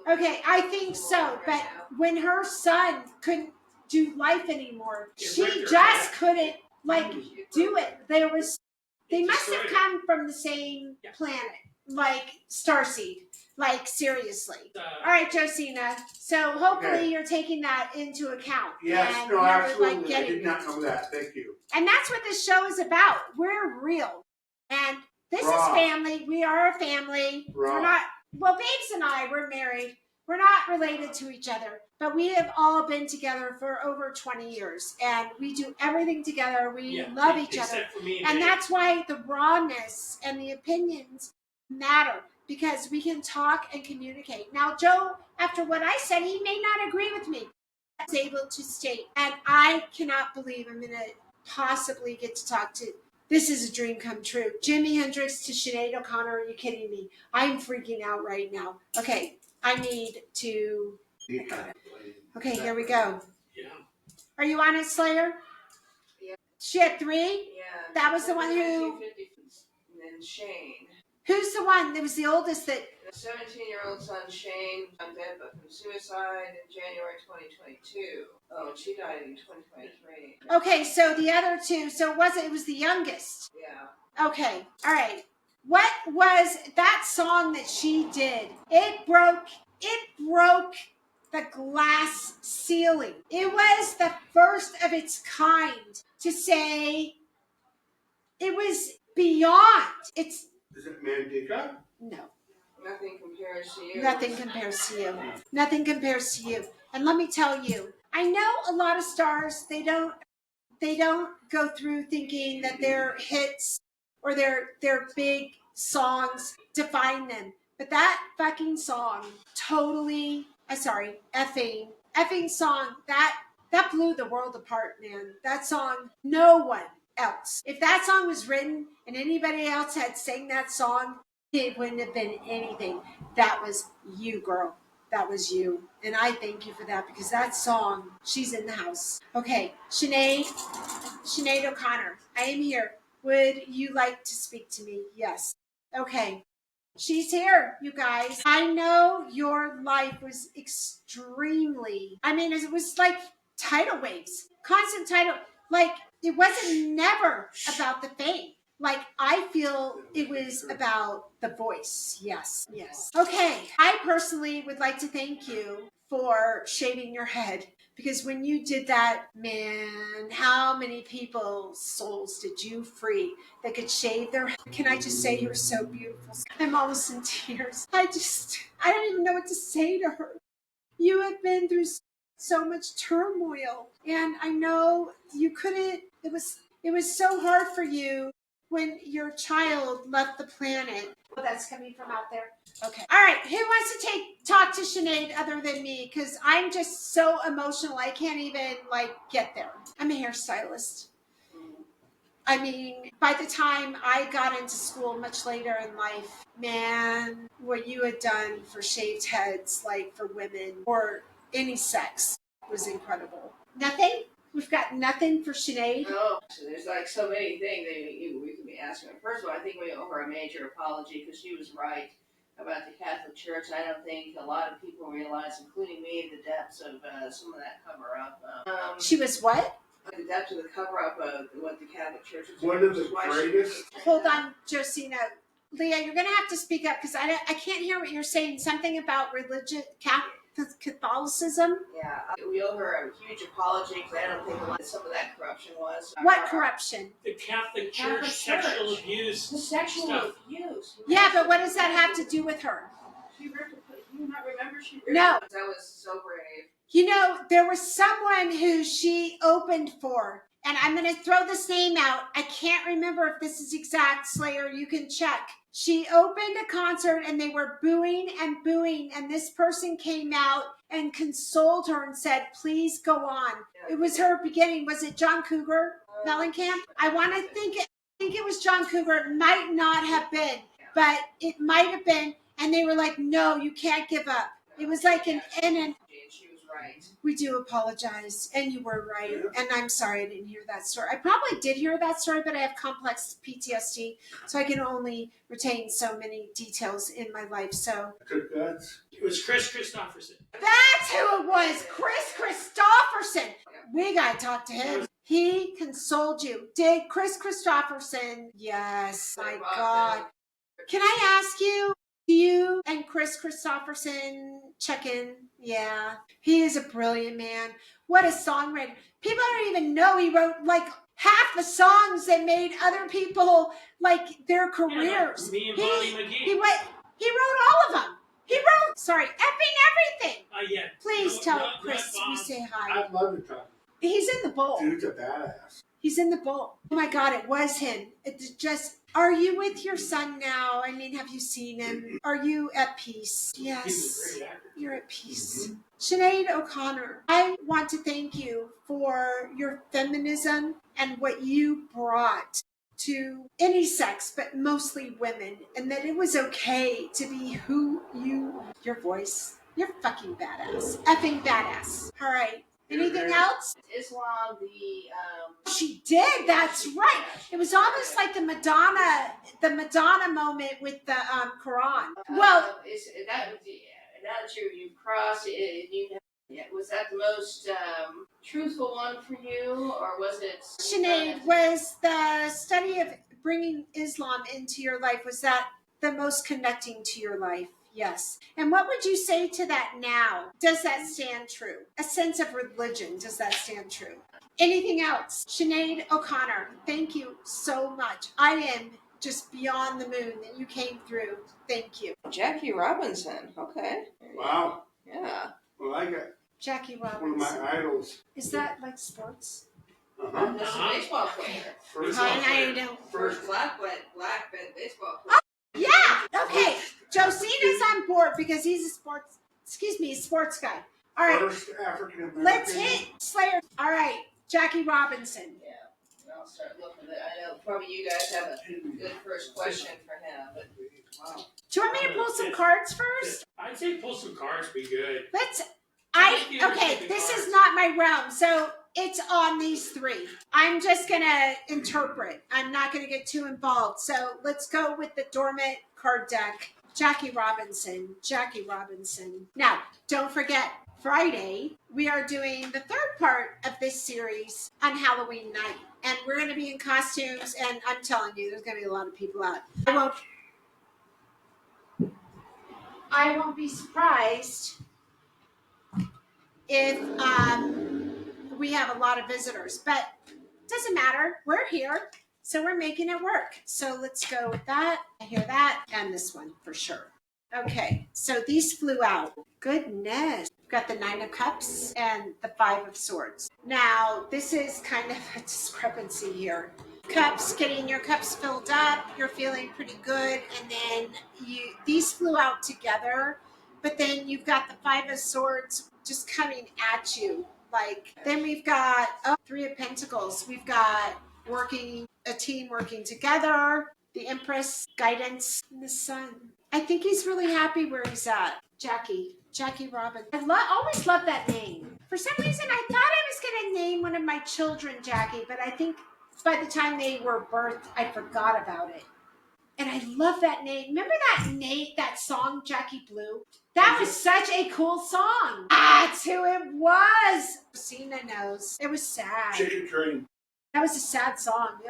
Okay, I think so, but when her son couldn't do life anymore, she just couldn't, do it. They must have come from the same planet, like Starseed. Seriously. All right, Jsina. So hopefully you're taking that into account. Yes, and no, you're, absolutely. I getting did not know that. Thank you. And that's what this show is about. We're real. And this is family. We are a family. We're not, Babes and I, we're married. We're not related to each other, but we have all been together for over 20 years. And we do everything together. We love each other. For me And that's why the rawness and the opinions matter, because we can talk and communicate. Now, Joe, after what I said, he may not agree with me. I was able to state, and I cannot believe I'm going to possibly get to talk to. This is a dream come true. Jimi Hendrix to Sinead O'Connor. Are you kidding me? I'm freaking out right now. Okay, I need to. Okay, here we go. Yeah. Are you on it, Slayer? Yeah. She had 3? Yeah. That was the one who. And then Shane. Who's the one that was the oldest that. The 17-year-old son Shane found dead but from suicide in January 2022. Oh, and she died in 2023. Okay, so the other 2, so it was the youngest. Yeah. Okay, all right. What was that song that she did? It broke the glass ceiling. It was the first of its kind to say, It was beyond. It's Is it Mandika? no. Nothing compares to you. Nothing compares to you. Nothing compares to you. And let me tell you, I know a lot of stars, they don't go through thinking that their hits or their big songs define them. But that fucking song totally, effing song, that blew the world apart, man. That song, no one else. If that song was written and anybody else had sang that song, it wouldn't have been anything. That was you, girl. That was you. And I thank you for that because that song, she's in the house. Okay, Sinead O'Connor, I am here. Would you like to speak to me? Yes. Okay. She's here, you guys. I know your life was extremely, it was like tidal waves, constant tidal. Like, it wasn't never about the fame. Like, I feel it was about the voice. Yes, yes. Okay, I personally would like to thank you for shaving your head because when you did that, man, how many people's souls did you free that could shave their head? Can I just say you're so beautiful? I'm almost in tears. I don't even know what to say to her. You have been through so much turmoil, and I know you couldn't. It was so hard for you when your child left the planet. Oh, that's coming from out there. Okay. All right. Who wants to talk to Sinead other than me? Because I'm just so emotional. I can't even get there. I'm a hairstylist. I mean, by the time I got into school much later in life, man, what you had done for shaved heads, like for women or any sex, was incredible. Nothing? We've got nothing for Sinead? No, so there's so many things that we could be asking her. First of all, I think we owe her a major apology because she was right about the Catholic Church. I don't think a lot of people realize, including me, the depths of some of that cover-up. She was what? The depth of the cover-up of what the Catholic Church was doing. One of the greatest. Hold on, Jsina. Leah, you're going to have to speak up because I can't hear what you're saying. Something about religion, Catholicism? Yeah, we owe her a huge apology because I don't think some of that corruption was. What corruption? The Catholic Church sexual abuse. The sexual stuff. abuse. Yeah, but what does that have to do with her? She ripped it. You not remember she ripped No. That was so brave. You know, there was someone who she opened for, and I'm going to throw this name out. I can't remember if this is exact, Slayer. You can check. She opened a concert, and they were booing, and this person came out and consoled her and said, please go on. Yeah. It was her beginning. Was it John Cougar Mellencamp? I want to think it was John Cougar. It might not have been, but it might have been. And they were like, no, you can't give up. It was like an. She was right. We do apologize, and you were right. And I'm sorry I didn't hear that story. I probably did hear that story, but I have complex PTSD, so I can only retain so many details in my life. So It was Chris Christopherson. that's who it was, Chris Christopherson. We gotta talk to him. He consoled you. Did Chris Christopherson? Yes, my God. Can I ask you? Do you and Chris Christopherson check in? Yeah. He is a brilliant man. What a songwriter. People don't even know he wrote half the songs that made other people their careers. Me and Bonnie McGee. He wrote all of them. He wrote, effing everything. Yeah. Please tell Chris we say hi. I'd love to talk. He's in the bowl. Dude's a badass. He's in the bowl. Oh my God, it was him. It's just, are you with your son now? I mean, have you seen him? Are you at peace? Yes. He was a great actor. You're at peace. Sinead O'Connor, I want to thank you for your feminism and what you brought to any sex, but mostly women, and that it was okay to be who your voice. You're fucking badass. Effing badass. All right. Anything else? Islam, She did. That's right. It was almost like the Madonna moment with the Quran. Well, now that you've crossed, was that the most truthful one for you, or was it? Sinead, was the study of bringing Islam into your life, was that the most connecting to your life? Yes. And what would you say to that now? Does that stand true? A sense of religion, does that stand true? Anything else? Sinead O'Connor, thank you so much. I am just beyond the moon that you came through. Thank you. Jackie Robinson. Okay. Wow. Yeah. Well, I got Jackie one of Robinson. my idols. Is that like sports? Uh-huh. That's a baseball player. First Hi, off, how you doing? First black baseball player. Yeah. Okay. Josina's on board because he's a sports guy. All right. first African American. Let's hit Slayer. All right. Jackie Robinson. Yeah. I'll start looking at. I know probably you guys have a good first question for him, but wow. Do you want me to pull some cards first? I'd say pull some cards, be good. Okay, this is not my realm, so it's on these three. I'm just gonna interpret. I'm not gonna get too involved. So let's go with the dormant card deck. Jackie Robinson. Now, don't forget, Friday, we are doing the third part of this series on Halloween night. And we're going to be in costumes, and I'm telling you, there's going to be a lot of people out. I won't be surprised if we have a lot of visitors, but it doesn't matter. We're here, so we're making it work. So let's go with that. I hear that, and this one for sure. Okay, so these flew out. Goodness. We've got the 9 of Cups and the 5 of Swords. Now, this is kind of a discrepancy here. Cups, getting your cups filled up, you're feeling pretty good, and then these flew out together, but then you've got the 5 of Swords just coming at you. Then we've got 3 of Pentacles. We've got a team working together, the Empress, guidance, and the Sun. I think he's really happy where he's at. Jackie Robin. I always loved that name. For some reason, I thought I was going to name one of my children Jackie, but I think by the time they were birthed, I forgot about it. And I love that name. Remember that song, Jackie Blue? That was such a cool song. That's who it was. Jsina knows. It was sad. Chicken Train. That was a sad song.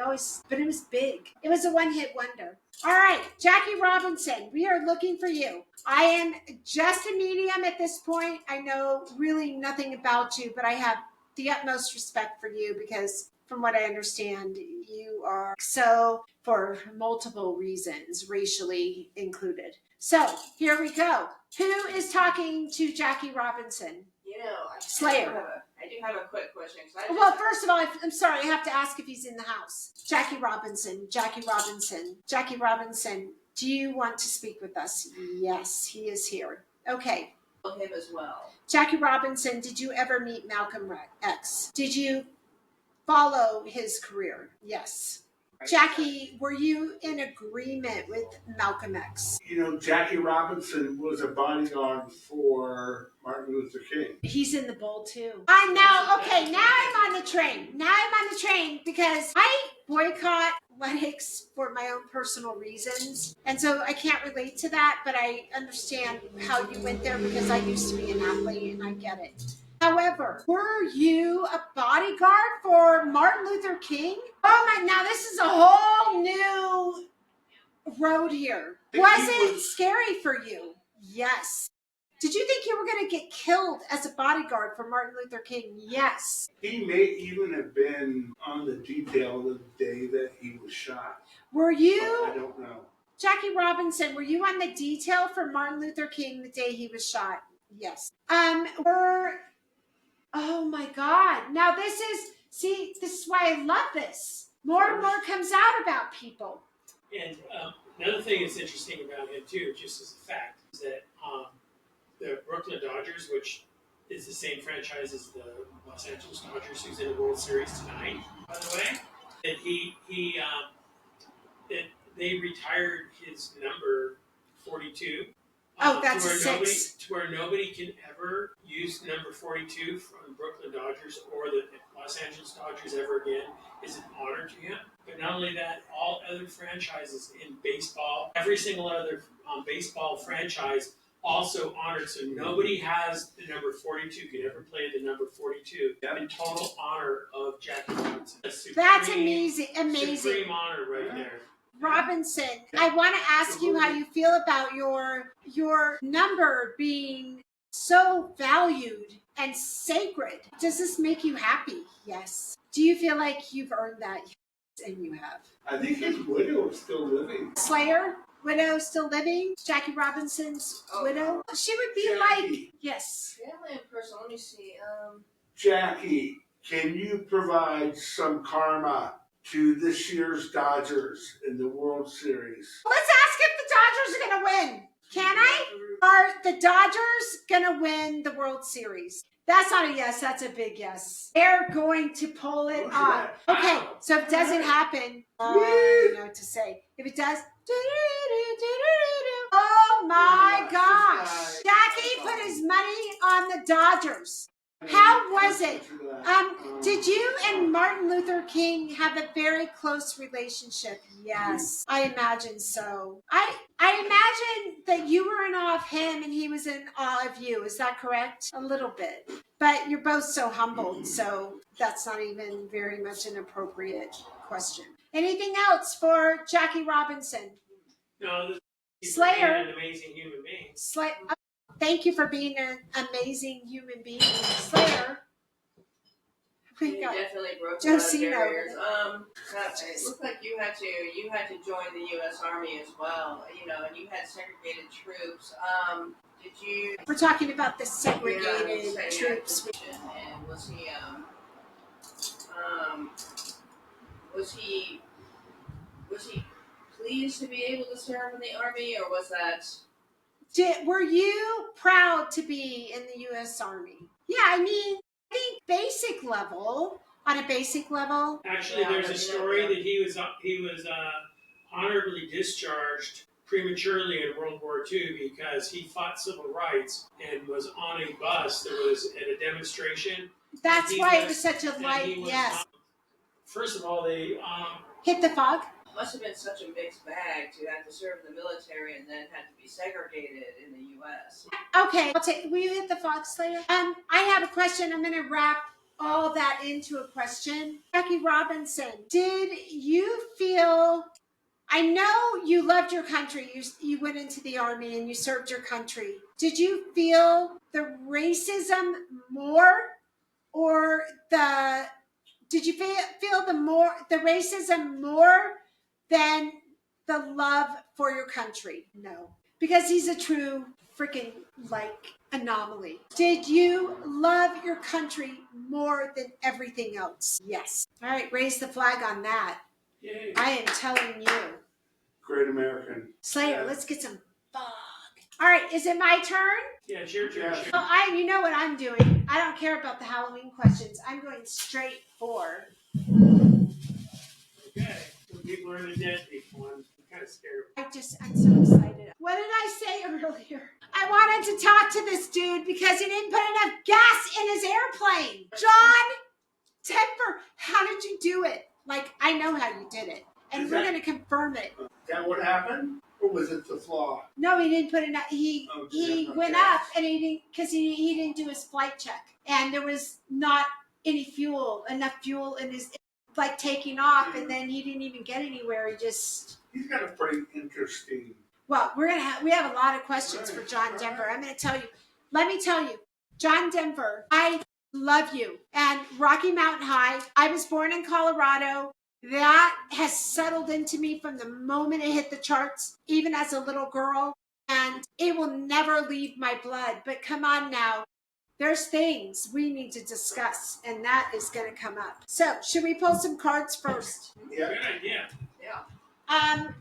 But it was big. It was a one-hit wonder. All right, Jackie Robinson, we are looking for you. I am just a medium at this point. I know really nothing about you, but I have the utmost respect for you because from what I understand, you are so for multiple reasons, racially included. So here we go. Who is talking to Jackie Robinson? Slayer. I do have a quick question. Well, first of all, I'm sorry. I have to ask if he's in the house. Jackie Robinson. Do you want to speak with us? Yes, he is here. Okay. Him as well. Jackie Robinson, did you ever meet Malcolm X? Did you follow his career? Yes. Jackie, were you in agreement with Malcolm X? Jackie Robinson was a bodyguard for Martin Luther King. He's in the bowl too. I know. Okay, now I'm on the train because I boycott athletics for my own personal reasons. And so I can't relate to that, but I understand how you went there because I used to be an athlete and I get it. However, were you a bodyguard for Martin Luther King? Oh my, now this is a whole new road here. Was it scary for you? Yes. Did you think you were going to get killed as a bodyguard for Martin Luther King? Yes. He may even have been on the detail the day that he was shot. Were you? I don't know. Jackie Robinson, were you on the detail for Martin Luther King the day he was shot? Yes. Oh my God. Now this is why I love this. More and more comes out about people. And another thing that's interesting about him too, just as a fact, is that the Brooklyn Dodgers, which is the same franchise as the Los Angeles Dodgers, who's in the World Series tonight, by the way, that they retired his number 42. That's to where nobody can ever use number 42 from Brooklyn Dodgers or the Los Angeles Dodgers ever again is an honor to him. But not only that, all other franchises in baseball, every single other baseball franchise also honored. So nobody has the number 42, can ever play the number 42 in total honor of Jackie Robinson. That's amazing. Supreme honor right there. Robinson, I want to ask you how you feel about your number being so valued and sacred. Does this make you happy? Yes. Do you feel like you've earned that? Yes, and you have. I think his widow is still living. Slayer, widow still living? Jackie Robinson's widow? She would be Jackie. like, yes. Family and personal. Let me see. Jackie, can you provide some karma to this year's Dodgers in the World Series? Let's ask if the Dodgers are going to win. Can I? Are the Dodgers going to win the World Series? That's not a yes. That's a big yes. They're going to pull it off. Okay, so if it doesn't happen, I don't know what to say. If it does, oh my gosh. Jackie put his money on the Dodgers. How was it? Did you and Martin Luther King have a very close relationship? Yes, I imagine so. I imagine that you were in awe of him and he was in awe of you. Is that correct? A little bit. But you're both so humbled, so that's not even very much an appropriate question. Anything else for Jackie Robinson? No, this Slayer. an amazing human being. Thank you for being an amazing human being. Slayer. You definitely broke a lot of Jsina. barriers. It looked like you had to join the U.S. Army as well. You know, and you had segregated troops. Did you? We're talking about the segregated troops. And was he pleased to be able to serve in the Army, or was that? Were you proud to be in the U.S. Army? Yeah, I mean, I think on a basic level. Actually, there's a story that he was honorably discharged prematurely in World War II because he fought civil rights and was on a bus that was at a demonstration. That's why it was such a light, yes. First of all, they hit the fog. It must have been such a mixed bag to have to serve in the military and then have to be segregated in the U.S. Okay, will you hit the fog, Slayer? I have a question. I'm going to wrap all that into a question. Jackie Robinson, did you feel? I know you loved your country. You went into the Army and you served your country. Did you feel the racism more, or did you feel the racism more than the love for your country? No, because he's a true freaking anomaly. Did you love your country more than everything else? Yes. All right, raise the flag on that. Yay. I am telling you. Great American. Slayer, let's get some fog. All right, is it my turn? Yeah, it's your turn. Oh, you know what I'm doing. I don't care about the Halloween questions. I'm going straight for. Okay, when people are in a dead people, I'm kind of scared. I'm so excited. What did I say earlier? I wanted to talk to this dude because he didn't put enough gas in his airplane. John Denver, how did you do it? I know how you did it. And we're going to confirm it. Is that what happened? Or was it the flaw? No, he didn't put enough. He went up and he didn't, because he didn't do his flight check. And there was not enough fuel in his, taking off. And then he didn't even get anywhere. He's got a pretty interesting. Well, we have a lot of questions for John Denver. I'm going to tell you. Let me tell you, John Denver, I love you. And Rocky Mountain High, I was born in Colorado. That has settled into me from the moment it hit the charts, even as a little girl. And it will never leave my blood. But come on now. There's things we need to discuss, and that is going to come up. So, should we pull some cards first? Yeah. Good idea. Yeah.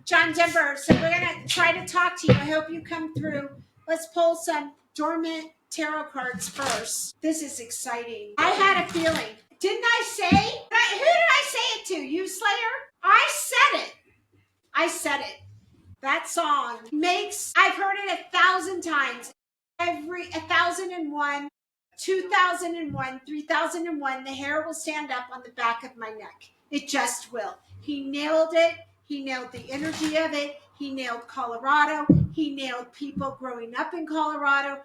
John Denver, so we're going to try to talk to you. I hope you come through. Let's pull some dormant tarot cards first. This is exciting. I had a feeling. Didn't I say? Who did I say it to? You, Slayer? I said it. That song I've heard it 1,000 times. 1,001, 2001, 3001, the hair will stand up on the back of my neck. It just will. He nailed it. He nailed the energy of it. He nailed Colorado. He nailed people growing up in Colorado,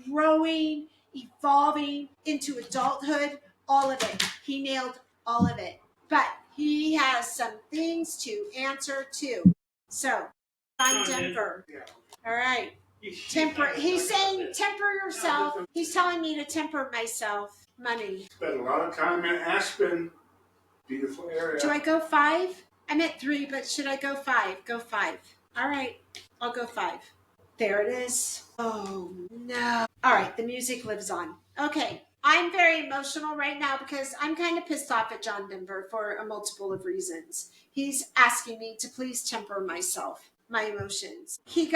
growing, evolving into adulthood, all of it. He nailed all of it. But he has some things to answer to. So, John Denver. Yeah. All right. Temper. He's saying temper yourself. He's telling me to temper myself. Money. Spent a lot of time in Aspen. Beautiful area. Do I go 5? I'm at 3, but should I go 5? Go 5. All right. I'll go 5. There it is. Oh, no. All right. The music lives on. Okay. I'm very emotional right now because I'm kind of pissed off at John Denver for a multiple of reasons. He's asking me to please temper myself, my emotions. He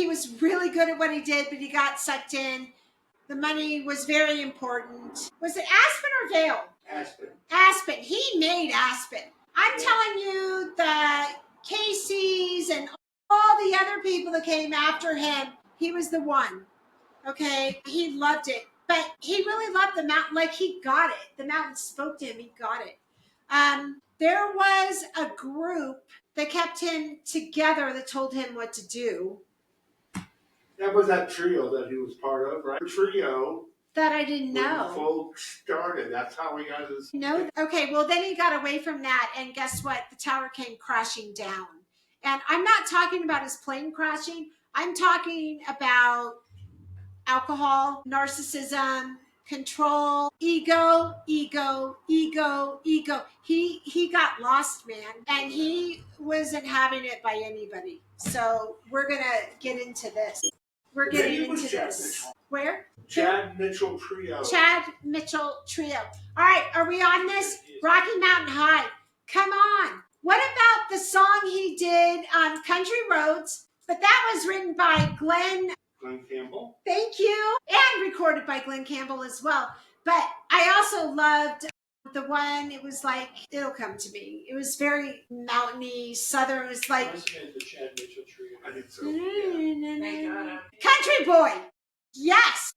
was really good at what he did, but he got sucked in. The money was very important. Was it Aspen or Vale? Aspen. Aspen. He made Aspen. I'm telling you, the Casey's and all the other people that came after him, he was the one. Okay? He loved it. But he really loved the mountain. Like, he got it. The mountain spoke to him. He got it. There was a group that kept him together that told him what to do. That was that trio that he was part of, right? Trio. That I didn't When know. folks started. That's how he got his. No. Okay. Well, then he got away from that, and guess what? The tower came crashing down. And I'm not talking about his plane crashing. I'm talking about alcohol, narcissism, control, ego. He got lost, man, and he wasn't having it by anybody. So we're gonna get into this. We're getting into this. Where? Chad Mitchell Trio. Chad Mitchell Trio. All right, are we on this? Rocky Mountain High. Come on. What about the song he did on Country Roads? But that was written by Glenn Campbell. Thank you. And recorded by Glenn Campbell as well. But I also loved the one, it was like, it'll come to me. It was very mountainy, southern. It was like... The Chad Mitchell Trio. I think so. Yeah. Country Boy. Yes.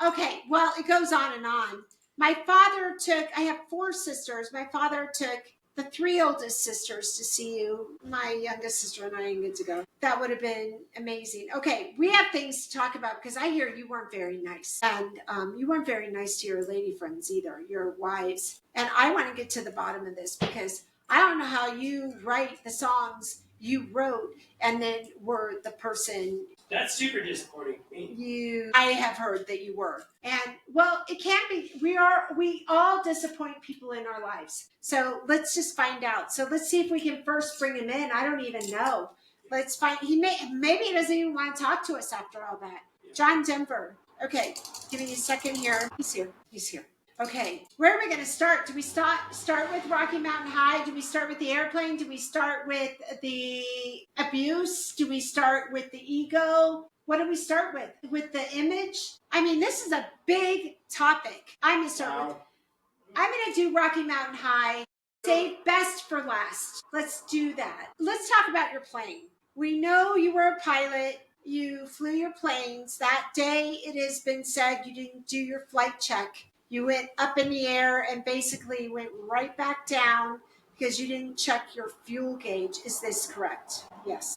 Okay, well, it goes on and on. My father took, I have 4 sisters. My father took the 3 oldest sisters to see you. My youngest sister and I didn't get to go. That would have been amazing. Okay, we have things to talk about because I hear you weren't very nice. And you weren't very nice to your lady friends either, your wives. And I want to get to the bottom of this because I don't know how you write the songs you wrote and then were the person... That's super disappointing to me. I have heard that you were. And well, it can be, we all disappoint people in our lives. So let's just find out. So let's see if we can first bring him in. I don't even know. Let's find, maybe he doesn't even want to talk to us after all that. John Denver. Okay, give me a second here. He's here. Okay, where are we going to start? Do we start with Rocky Mountain High? Do we start with the airplane? Do we start with the abuse? Do we start with the ego? What do we start with? With the image? I mean, this is a big topic. I'm going to do Rocky Mountain High. Save best for last. Let's do that. Let's talk about your plane. We know you were a pilot. You flew your planes. That day, it has been said you didn't do your flight check. You went up in the air and basically went right back down because you didn't check your fuel gauge. Is this correct? Yes.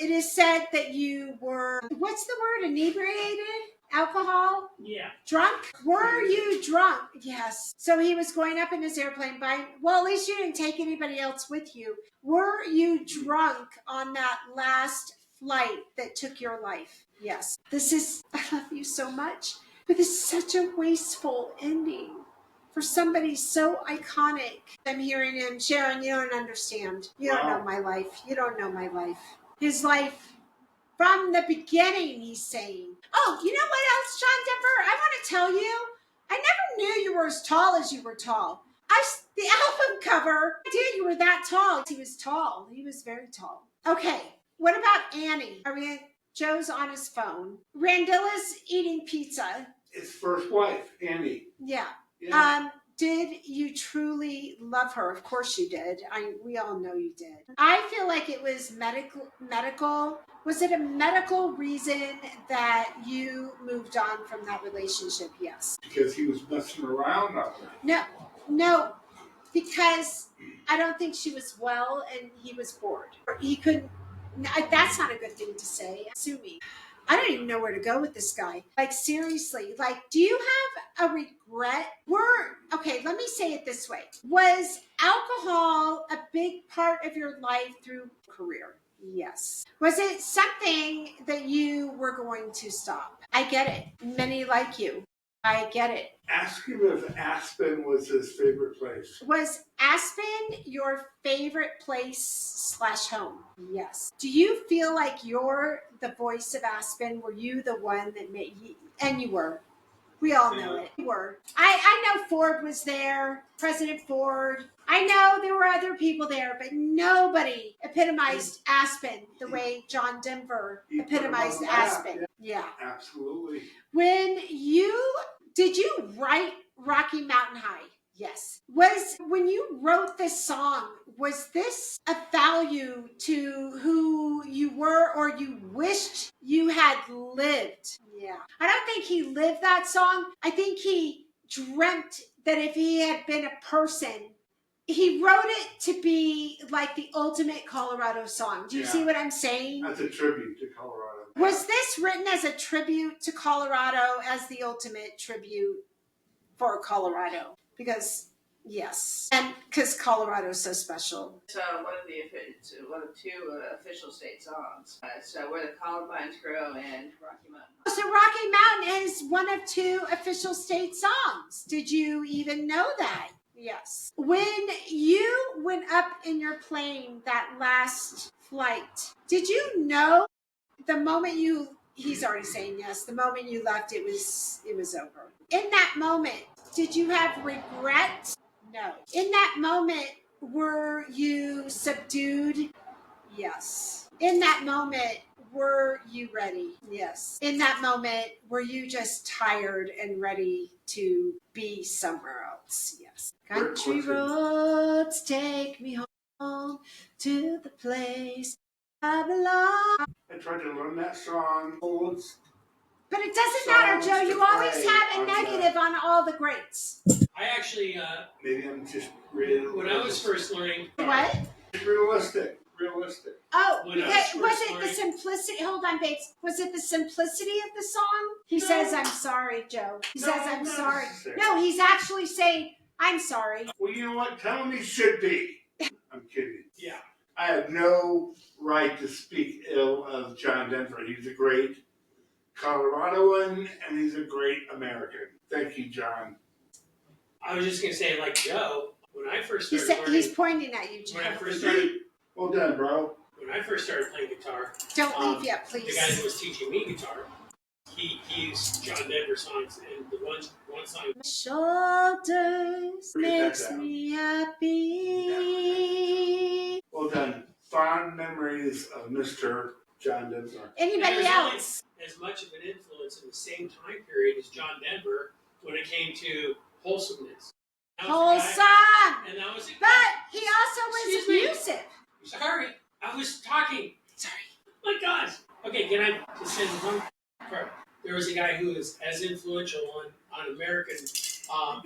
It is said that you were, what's the word, inebriated? Alcohol? Yeah. Drunk? Were you drunk? Yes. So he was going up in his airplane well, at least you didn't take anybody else with you. Were you drunk on that last flight that took your life? Yes. I love you so much. But this is such a wasteful ending for somebody so iconic. I'm hearing him. Sharon, you don't understand. You don't know my life. You don't know my life. His life from the beginning, he's saying. Oh, you know what else, John Denver? I want to tell you, I never knew you were as tall as you were tall. The album cover, I did, you were that tall. He was tall. He was very tall. Okay, what about Annie? Joe's on his phone. Randella's eating pizza. His first wife, Annie. Yeah. Yeah. Did you truly love her? Of course you did. We all know you did. I feel like it was medical. Was it a medical reason that you moved on from that relationship? Yes. Because he was messing around out there. No, because I don't think she was well and he was bored. He couldn't. That's not a good thing to say. Sue me. I don't even know where to go with this guy. Like, seriously, do you have a regret? Okay, let me say it this way. Was alcohol a big part of your life through career? Yes. Was it something that you were going to stop? I get it. Many like you. I get it. Ask him if Aspen was his favorite place. Was Aspen your favorite place / home? Yes. Do you feel like you're the voice of Aspen? Were you the one that made you? And you were. We all know it. You were. I know Ford was there, President Ford. I know there were other people there, but nobody epitomized Aspen the way John Denver epitomized Aspen. Yeah. Absolutely. Did you write Rocky Mountain High? Yes. When you wrote this song, was this a value to who you were or you wished you had lived? Yeah. I don't think he lived that song. I think he dreamt that if he had been a person, he wrote it to be like the ultimate Colorado song. Do you see what I'm saying? That's a tribute to Colorado. Was this written as a tribute to Colorado, as the ultimate tribute for Colorado? Because, yes. And because Colorado is so special. So one of two official state songs. So Where the Columbines Grow and Rocky Mountain. So Rocky Mountain is one of 2 official state songs. Did you even know that? Yes. When you went up in your plane that last flight, did you know the moment he's already saying yes, the moment you left, it was over. In that moment, did you have regret? No. In that moment, were you subdued? Yes. In that moment, were you ready? Yes. In that moment, were you just tired and ready to be somewhere else? Yes. Country roads take me home to the place I belong. I tried to learn that song. But it doesn't matter, Joe. You always have a negative on all the greats. I actually, maybe I'm just really when I was first learning, What? realistic. Oh, When I because was was first it the learning- simplicity? Hold on, babes. Was it the simplicity of the song? He says, "I'm sorry, Joe." He says, "I'm not sorry." necessarily. No, he's actually saying, "I'm sorry." Well, you know what? Tell him he should be. I'm kidding. yeah, I have no right to speak ill of John Denver. He's a great Coloradoan and he's a great American. Thank you, John. I was just gonna say, like Joe, when I first started learning, He's pointing at you, Joe. when I first started, Well done, bro. when I first started playing guitar, Don't leave yet, the guy please. who was teaching me guitar, he used John Denver songs, and the one song. My shoulders Write that makes down. me happy. Well done. Fond memories of Mr. John Denver. Anybody And there's only else? as much of an influence in the same time period as John Denver when it came to wholesomeness. That was the Wholesome. guy- And that was the But he also was Excuse me. abusive. Sorry, I was talking. Sorry. Oh my gosh. Okay, can I just send one part? There was a guy who was as influential on American health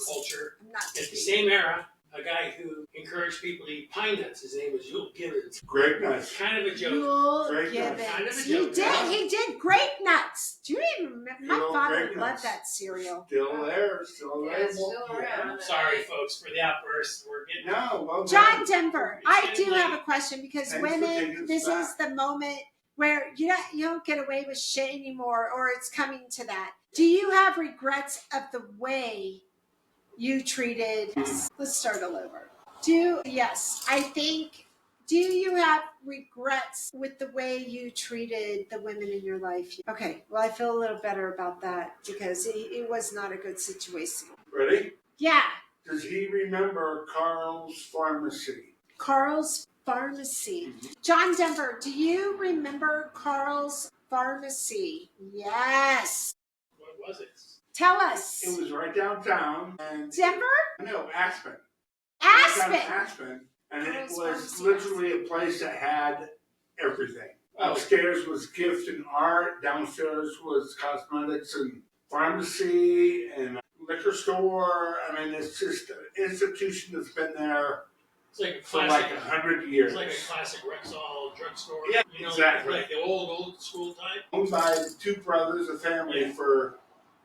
culture I'm not at the speaking. same era. A guy who encouraged people to eat pine nuts. His name was Yul Gibbons. Great nuts. Kind of a joke. Yul Great nuts. Gibbons. Kind of a He joke, did. yeah. He did. Grape nuts. Do you even remember? My Good old father grape loved nuts. that cereal. Still there. Still Yeah, there. it's still around. Sorry, folks, for the outburst. We're getting. No, well John done. Denver, I do have a question because Thanks for women, taking this us is the moment where you don't get away with shit anymore, or it's coming to that. Do you have regrets of the way you treated? Let's start all over. Yes, I think. Do you have regrets with the way you treated the women in your life? Okay, well, I feel a little better about that because it was not a good situation. Ready? Yeah, Does he remember Carl's Pharmacy? Carl's Pharmacy. John Denver, do you remember Carl's Pharmacy? Yes. What was it? Tell us. It was right downtown. And Denver? no, Aspen. Aspen. Downtown Aspen. And it Carl's was Pharmacy. literally a place that had everything. Oh. Upstairs was gift and art. Downstairs was cosmetics and pharmacy and liquor store. I mean, it's just an institution that's been there It's like a for classic. like 100 years. It's like a classic Rexall drugstore. Yeah, you know, exactly. Like the old school type. Owned by the two brothers, a family Yeah. for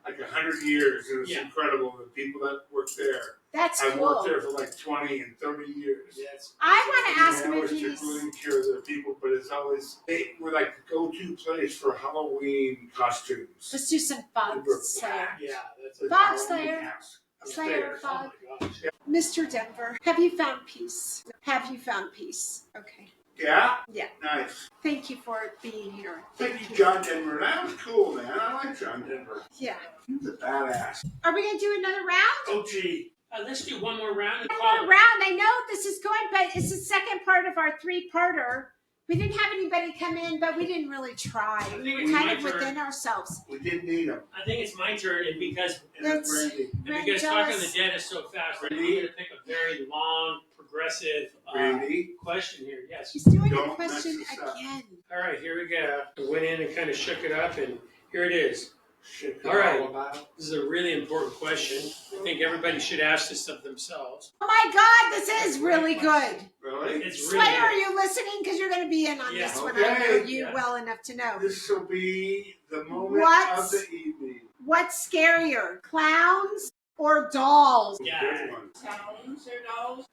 like 100 years. It was Yeah. incredible. The people that worked there. That's I've cool. worked there for like 20 and 30 years. Yes. I want to ask I him if always take he's. really care of the people, but it's always we're like the go-to place for Halloween costumes. Let's do some fog We're Slayer. packed. Yeah, that's With Fog Halloween Slayer. hats Slayer upstairs. fog. Oh my gosh. Mr. Denver, have you found peace? Have you found peace? Okay. Yeah? Yeah. Nice. Thank you for being here. Thank you, John Denver. That was cool, man. I like John Denver. Yeah. He's a badass. Are we going to do another round? Oh, gee. Let's do one more round. One more round. I know this is going, but it's the second part of our three-parter. We didn't have anybody come in, but we didn't really try. We were kind of within ourselves. We didn't need him. I think it's my turn, and because Randy. talking to the dentist so fast, I'm Randy. going to pick a very long, progressive Randy. question here. Yes. He's doing Don't a question mess this up. again. All right, here we go. I went in and kind of shook it up, and here it is. Shit, All right. all about. This is a really important question. I think everybody should ask this of themselves. Oh my God, this is really good. Really? It's really Slayer, are good. you listening? Because you're going to be in on Yeah, this one. okay. I know you Yeah. well enough to know. This will be the moment What's- of the evening. What's scarier, clowns or dolls? Yeah. Good one. Clowns or dolls?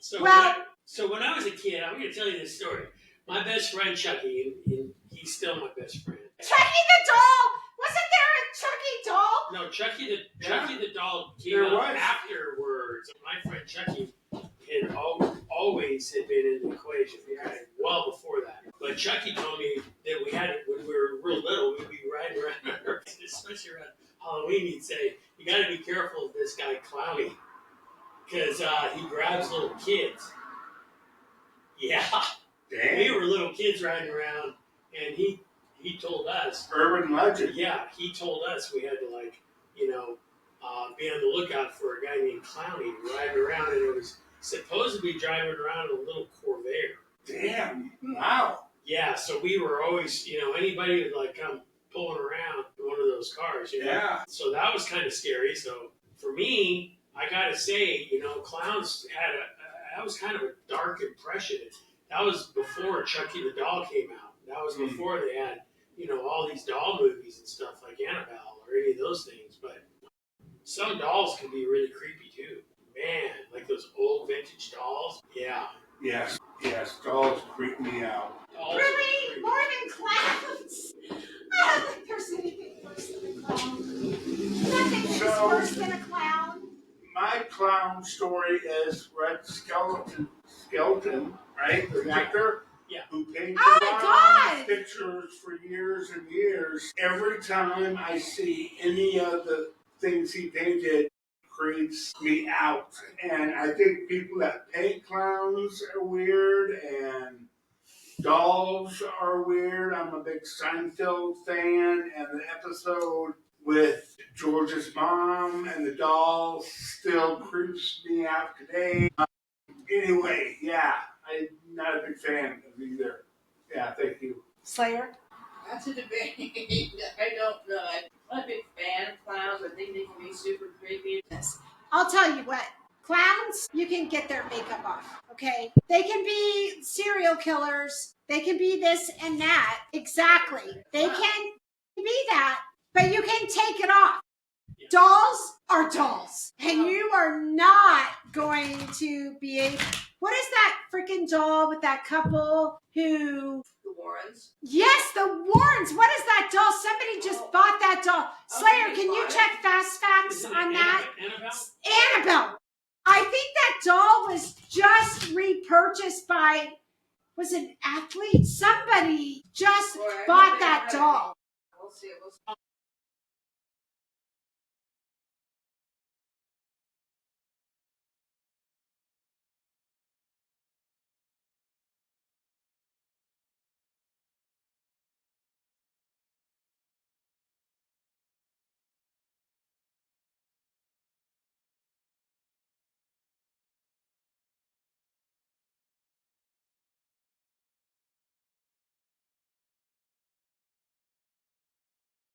So, Well- when I was a kid, I'm going to tell you this story. My best friend Chucky, and he's still my best friend. Chucky the doll! Wasn't there a Chucky doll? No, Chucky the doll came There up was. afterwards. My friend Chucky had always had been in the equation. We had it well before that. But Chucky told me that we had it when we were real little. We'd be riding around, especially around Halloween. He'd say, "You got to be careful of this guy Clowny, because he grabs little kids." Yeah, we Dang. were little kids riding around, and he told us. Urban legend. Yeah, he told us we had to be on the lookout for a guy named Clowny riding around, and it was supposed to be driving around in a little Corvair. Damn. Wow. Yeah, so we were always, anybody would like come pulling around in one of those cars, Yeah. So that was kind of scary. So for me, I gotta say, clowns that was kind of a dark impression. That was before Chucky the doll came out. That was before they had, all these doll movies and stuff like Annabelle or any of those things. But some dolls can be really creepy too. Man, like those old vintage dolls. Yeah. Yes. Yes. Dolls freak me out. Dolls Really? are creepy. More than clowns? I don't think there's anything worse than a clown. Nothing is So- worse than a clown. My clown story is Red Skeleton, right? The actor. Yeah. Who painted Oh my God! pictures for years and years. Every time I see any of the things he painted, creeps me out. And I think people that paint clowns are weird, and dolls are weird. I'm a big Seinfeld fan, and the episode with George's mom and the doll still creeps me out today. Anyway, yeah, I'm not a big fan of either. Yeah, thank you. Slayer? That's a debate. I don't know. I'm not a big fan of clowns. I think they can be super creepy. I'll tell you what. Clowns, you can get their makeup off, okay? They can be serial killers. They can be this and that. Exactly. They can be that, but you can take it off. Dolls are dolls. And you are not going to be able... What is that freaking doll with that couple who... The Warrens. Yes, the Warrens. What is that doll? Somebody just bought that doll. Slayer, can you check fast facts Isn't it on that? Annabelle? Annabelle. I think that doll was just repurchased by, was it an athlete? Somebody just bought that doll. We'll see.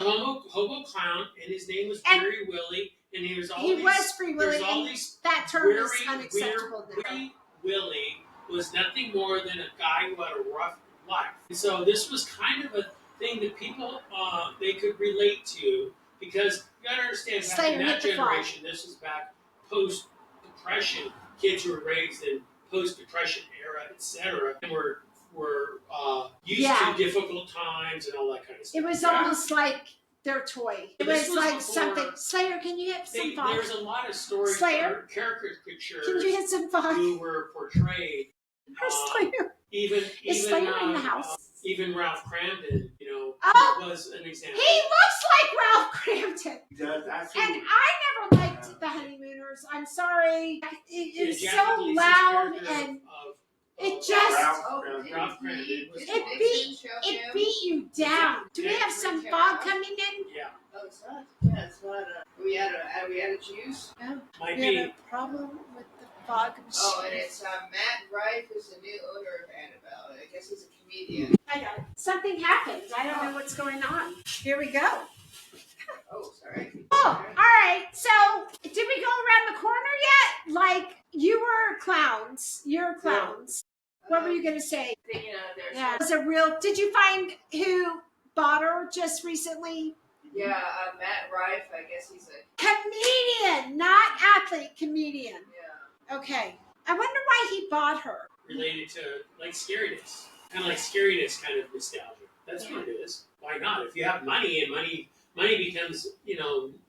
Hobo clown, and his name was And- Free Willy, and he was all He these, was Free Willy, there's all and these that term is weary, unacceptable now. Free Willy was nothing more than a guy who had a rough life. And so this was kind of a thing that people they could relate to, because you gotta understand back Slayer, in that hit the flag. generation, this was back post Depression, kids who were raised in post-Depression era, etc., and were used to difficult times and all that kind of stuff. It was almost like their toy. It This was was like before- something. Slayer, can you hit some fog? There's a lot of stories Slayer? or caricatures Can you hit some fog? who were portrayed. Slayer. Even Slayer in the house? Even Ralph Cramden, was an example. He looks like Ralph Cramden. Yeah, that's And I never liked the Honeymooners. I'm sorry. It's so Jackie loud Gleason's and of it just Ralph Cramden was it beat you down. Do we have some fog coming in? Yeah. Oh, it's not. Yeah, it's not. We had a juice. No. Might We be. have a problem with the fog machine. Oh, and it's Matt Rife is the new owner of Annabelle. I guess he's a comedian. I got it. Something happened. I don't know what's going on. Here we go. Oh, sorry. Oh, all right. So, did we go around the corner yet? Like, you were clowns. You're clowns. What were you going to say? There's Yeah. It was a real. Did you find who bought her just recently? Matt Rife. I guess he's a Comedian, not athlete. Comedian. Okay. I wonder why he bought her. Related to like scariness. Kind of like scariness kind of nostalgia. That's what it is. Why not? If you have money and money becomes,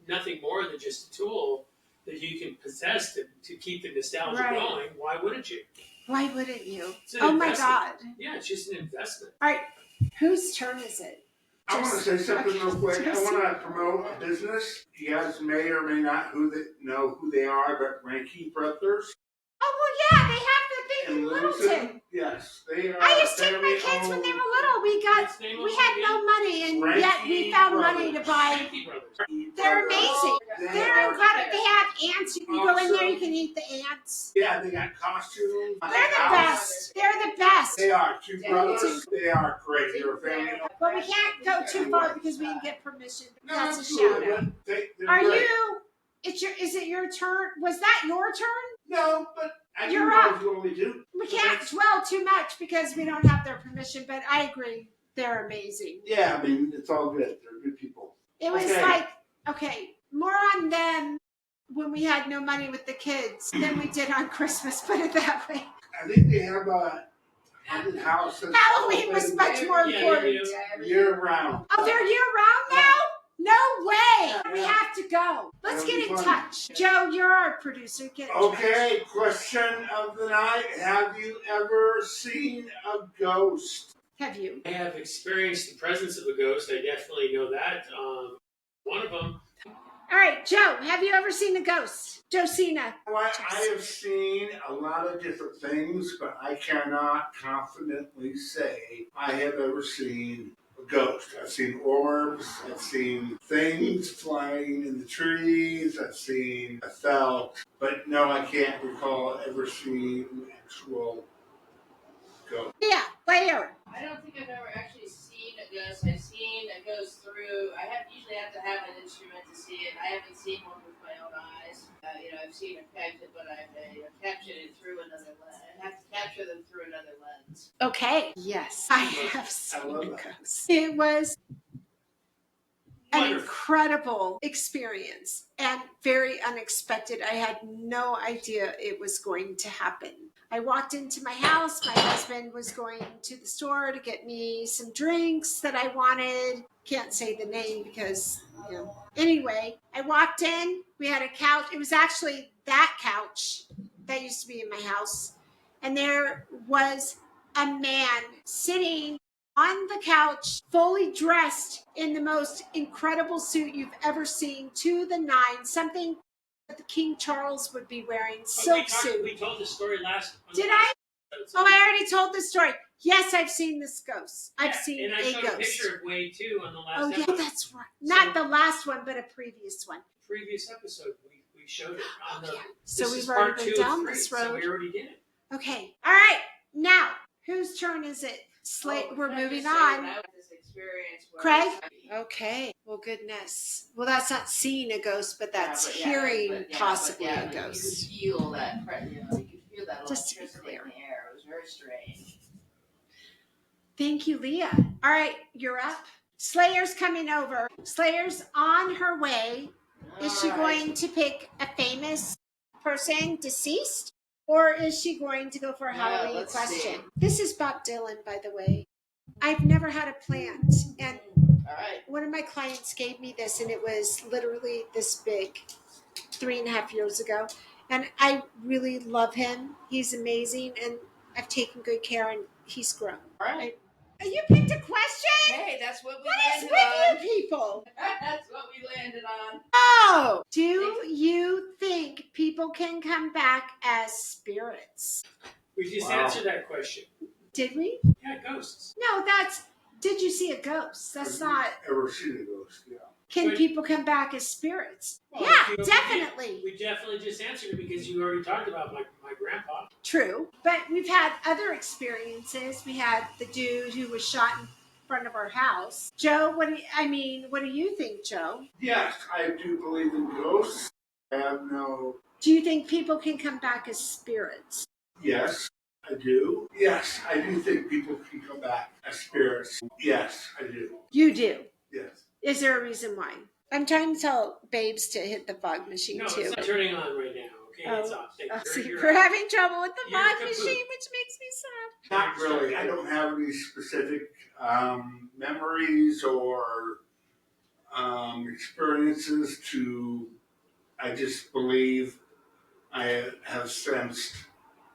nothing more than just a tool that you can possess to keep the nostalgia going, why wouldn't you? Why wouldn't you? It's an Oh my investment. God. Yeah, it's just an investment. All right. Whose turn is it? I want to say something real quick. I Just- want to promote a business. You guys may or may not know who they are, but Ranky Brothers Oh, well, yeah. They have the thing in in Littleton. Littleton. Yes, they are. I used to take my kids when they were little. We had no money, and yet we found money to buy. Shaky Brothers. They're amazing. They're incredible. They have ants. You go in there, you Awesome. can eat the ants. Yeah, they got costumes. They're the best. They're the best. They are two brothers. They are great. They're a family. But we can't go too far because we didn't get permission. No, That's a absolutely. shout out. They're Are great. you? Is it your turn? Was that your turn? No, but I You're do up. know what we do. We can't dwell too much because we don't have their permission. But I agree, they're amazing. Yeah, I mean, it's all good. They're good people. It was Okay. like, okay, more on them when we had no money with the kids than we did on Christmas. Put it that way. I think they have a haunted house. that's Halloween was open much more Yeah, important. year round. Oh, they're year round now? No way. We have to go. Let's That'll get be in fun. touch. Joe, you're our producer. Get in touch. Okay, question of the night. Have you ever seen a ghost? Have you? I have experienced the presence of a ghost. I definitely know that. One of them. All right, Joe, have you ever seen a ghost? Jsina. I have seen a lot of different things, but I cannot confidently say I have ever seen a ghost. I've seen orbs, I've seen things flying in the trees, I felt, but no, I can't recall ever seeing an actual ghost. Yeah, Claire. I don't think I've ever actually seen a ghost. I've seen a ghost through. Usually have to have an instrument to see it. I haven't seen one with my own eyes. I've seen a captured, but I've captured it through another lens. I have to capture them through another lens. Okay. Yes, I have seen love a that. ghost. It was an Wonderful. incredible experience and very unexpected. I had no idea it was going to happen. I walked into my house. My husband was going to the store to get me some drinks that I wanted. Can't say the name because, Anyway, I walked in. We had a couch. It was actually that couch that used to be in my house. And there was a man sitting on the couch, fully dressed in the most incredible suit you've ever seen, to the nines, something that the King Charles would be wearing, silk suit. We told the story last. Did I? Oh, I already told the story. Yes, I've seen this ghost. I've Yeah, seen and I a showed ghost. a picture of Wade too on the last Oh, yeah, episode. that's right. Not the last one, but a previous one. Previous episode, we showed it on the. Yeah. So this we've is already part been 2 of down 3, this So road. we already did it. Okay. All right. Now, whose turn is it? We're Can I moving just say that on. I had this experience where Craig? Okay. Well, goodness. Well, that's not seeing a ghost, but that's hearing possibly a ghost. You could feel that. You could feel that Just to be electricity in clear. the air. It was very strange. Thank you, Leah. All right, you're up. Slayer's coming over. Slayer's on her way. Is she All right. going to pick a famous person, deceased? Or is she going to go for a Yeah, Halloween let's question? see. This is Bob Dylan, by the way. I've never had a plant. And All right. one of my clients gave me this, and it was literally this big 3.5 years ago. And I really love him. He's amazing, and I've taken good care, and he's grown. All right. You picked a question? Hey, that's what we What is landed with on. you people? That's what we landed on. Oh, do you think people can come back as spirits? We just Wow. answered that question. Did we? Yeah, ghosts. No, that's. Did you see a ghost? That's not. Ever seen a ghost? Yeah. Can But- people come back as spirits? Well, Yeah, if you- definitely. We definitely just answered it because you already talked about my grandpa. True. But we've had other experiences. We had the dude who was shot in front of our house. Joe, what do you think, Joe? Yes, I do believe in ghosts. I have no. Do you think people can come back as spirits? Yes, I do. Yes, I do think people can come back as spirits. Yes, I do. You do. Yes. Is there a reason why? I'm trying to tell Babes to hit the fog machine No, too. it's not turning on right now. Okay, Oh. it's off. Thank you. See, You're we're up. having trouble with the You're fog kaput. machine, which makes me sad. Not really. I don't have any specific memories or experiences to. I just believe I have sensed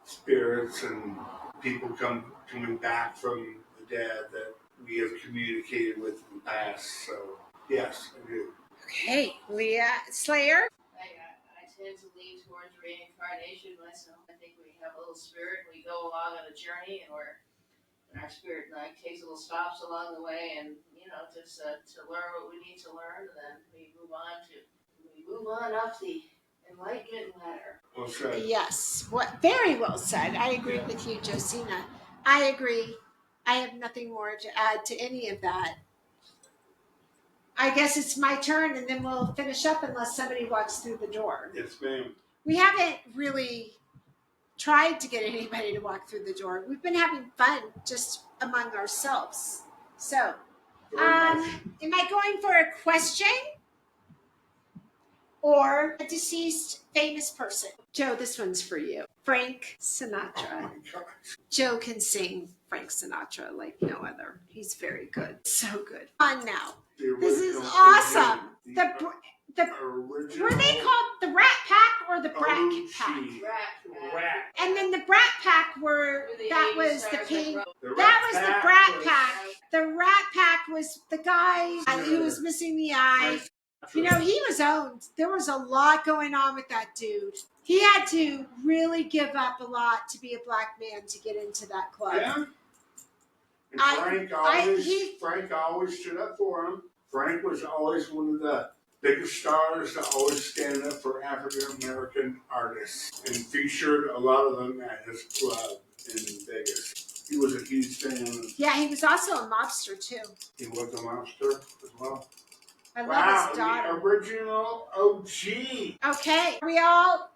spirits and people coming back from the dead that we have communicated with in the past. So yes, I do. Okay, Leah Slayer. I tend to lean towards reincarnation myself. I think we have a little spirit. We go along on a journey, and our spirit takes little stops along the way, and just to learn what we need to learn, and then we move on up the enlightenment ladder. Well said. Yes, very well said. I agree with you, Jsina. I agree. I have nothing more to add to any of that. I guess it's my turn, and then we'll finish up unless somebody walks through the door. Yes, ma'am. We haven't really tried to get anybody to walk through the door. We've been having fun just among ourselves. So, Very nice. am I going for a question or a deceased famous person? Joe, this one's for you. Frank Oh Sinatra. my God. Joe can sing Frank Sinatra like no other. He's very good. So good. On now. The This is original- awesome. The original. were they called the Rat Pack or the Brat Pack? OG. Rat. And then the Brat Pack that was the pink. That was the Rat Brat was- Pack. The Rat Pack was the guy who was missing the eye. You know, he was owned. There was a lot going on with that dude. He had to really give up a lot to be a black man to get into that club. Yeah. And Frank always stood up for him. Frank was always one of the biggest stars to always stand up for African American artists and featured a lot of them at his club in Vegas. He was a huge fan. Yeah, he was also a mobster too. He was a monster as well. I love Wow, his the daughter. original OG. Okay, are we all?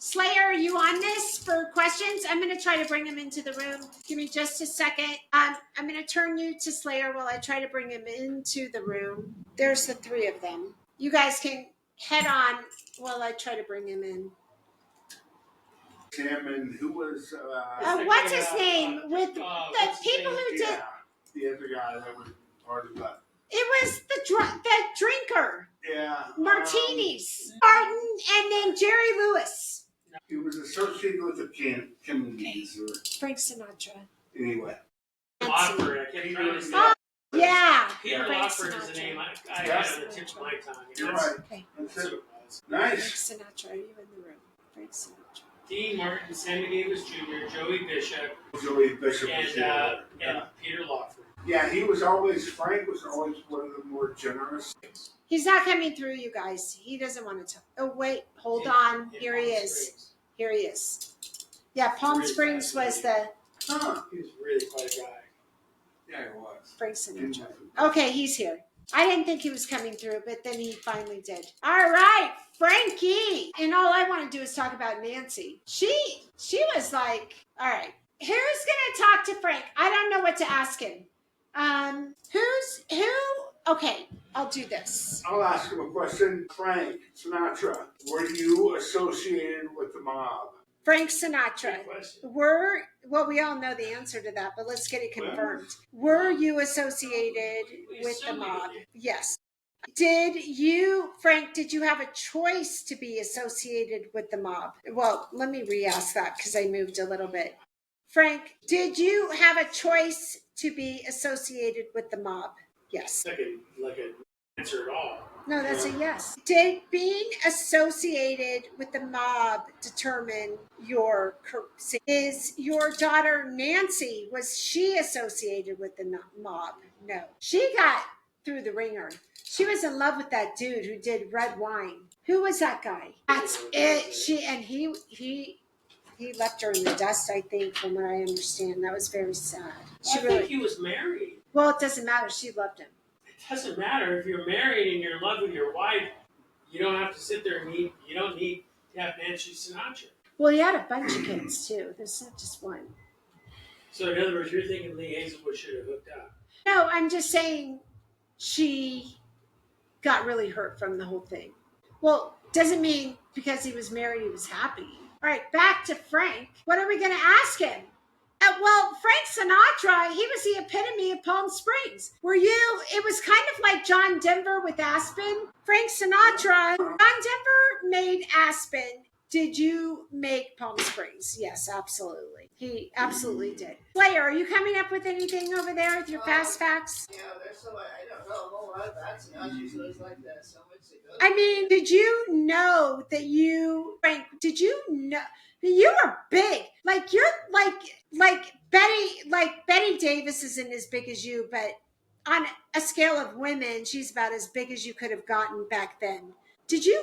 Slayer, are you on this for questions? I'm going to try to bring him into the room. Give me just a second. I'm going to turn you to Slayer while I try to bring him into the room. There's the three of them. You guys can head on while I try to bring him in. Him and who was What's his name? With the what's his people name? who did. the other guy that was part of that. It was the drinker. Yeah. Martinis. Martin and then Jerry Lewis. He was associated with the Kennedys or Frank Sinatra. anyway. Lawford. I can't remember his name. Oh, yeah. Peter Frank Lawford is the Sinatra. name. I had Yes. on the tip of my tongue. You're That's- right. Okay. That's That's it. what it was. Frank Nice. Sinatra, are you in the room? Frank Sinatra. Dean Martin, Sammy Davis Jr., Joey Bishop, Joey Bishop was and there. and Peter Lawford. Yeah, Frank was always one of the more generous. He's not coming through, you guys. He doesn't want to talk. Oh, wait. Hold In- on. in Here he Palm is. Springs. Here he is. Yeah, Palm Really Springs was the Huh. He was really quite a guy. Yeah, it was. Frank Sinatra. Okay, he's here. I didn't think he was coming through, but then he finally did. All right, Frankie. And all I want to do is talk about Nancy. She was like, all right, who's gonna talk to Frank? I don't know what to ask him. Okay, I'll do this. I'll ask him a question. Frank Sinatra, were you associated with the mob? Frank Sinatra. We all know the answer to that, but let's get it confirmed. Were you associated with the mob? Yes. Did you, Frank, did you have a choice to be associated with the mob? Well, let me re-ask that because I moved a little bit. Frank, did you have a choice to be associated with the mob? Yes. Like an answer at all. No, that's a yes. Did being associated with the mob determine your career? Is your daughter Nancy, was she associated with the mob? No. She got through the ringer. She was in love with that dude who did Red Wine. Who was that guy? That's it. He left her in the dust, I think, from what I understand. That was very sad. I think he was married. Well, it doesn't matter. She loved him. It doesn't matter if you're married and you're in love with your wife. You don't have to sit there and you don't need to have Nancy Sinatra. Well, he had a bunch of kids too. There's not just one. So in other words, you're thinking Lee Hazelwood should have hooked up. No, I'm just saying she got really hurt from the whole thing. Well, doesn't mean because he was married he was happy. All right, back to Frank. What are we going to ask him? Well, Frank Sinatra, he was the epitome of Palm Springs. It was kind of like John Denver with Aspen. Frank Sinatra, John Denver made Aspen. Did you make Palm Springs? Yes, absolutely. He absolutely did. Slayer, are you coming up with anything over there with your fast facts? Yeah, there's so much. I don't know a whole lot about Sinatra, so it's like that. So much to go. I mean, did you know that Frank, did you know that you were big? Like you're like Betty Davis isn't as big as you, but on a scale of women, she's about as big as you could have gotten back then. Did you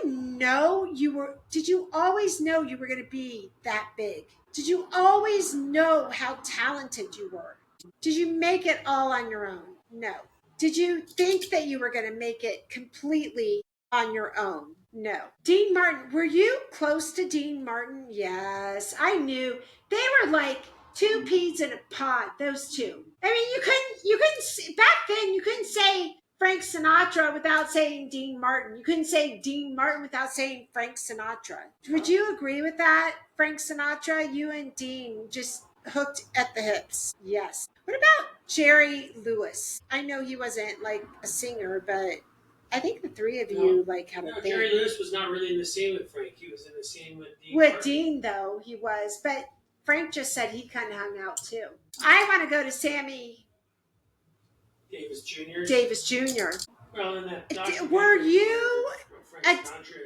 always know you were going to be that big? Did you always know how talented you were? Did you make it all on your own? No. Did you think that you were going to make it completely on your own? No. Dean Martin, were you close to Dean Martin? Yes, I knew. They were like two peas in a pod, those two. I mean, you couldn't, back then, you couldn't say Frank Sinatra without saying Dean Martin. You couldn't say Dean Martin without saying Frank Sinatra. Would you agree with that, Frank Sinatra? You and Dean just hooked at the hips. Yes. What about Jerry Lewis? I know he wasn't like a singer, but I think the three of you had a thing. Jerry Lewis was not really in the scene with Frank. He was in the scene with Dean. With Dean, though, he was. But Frank just said he kind of hung out too. I want to go to Sammy Davis Jr. Well, in that were you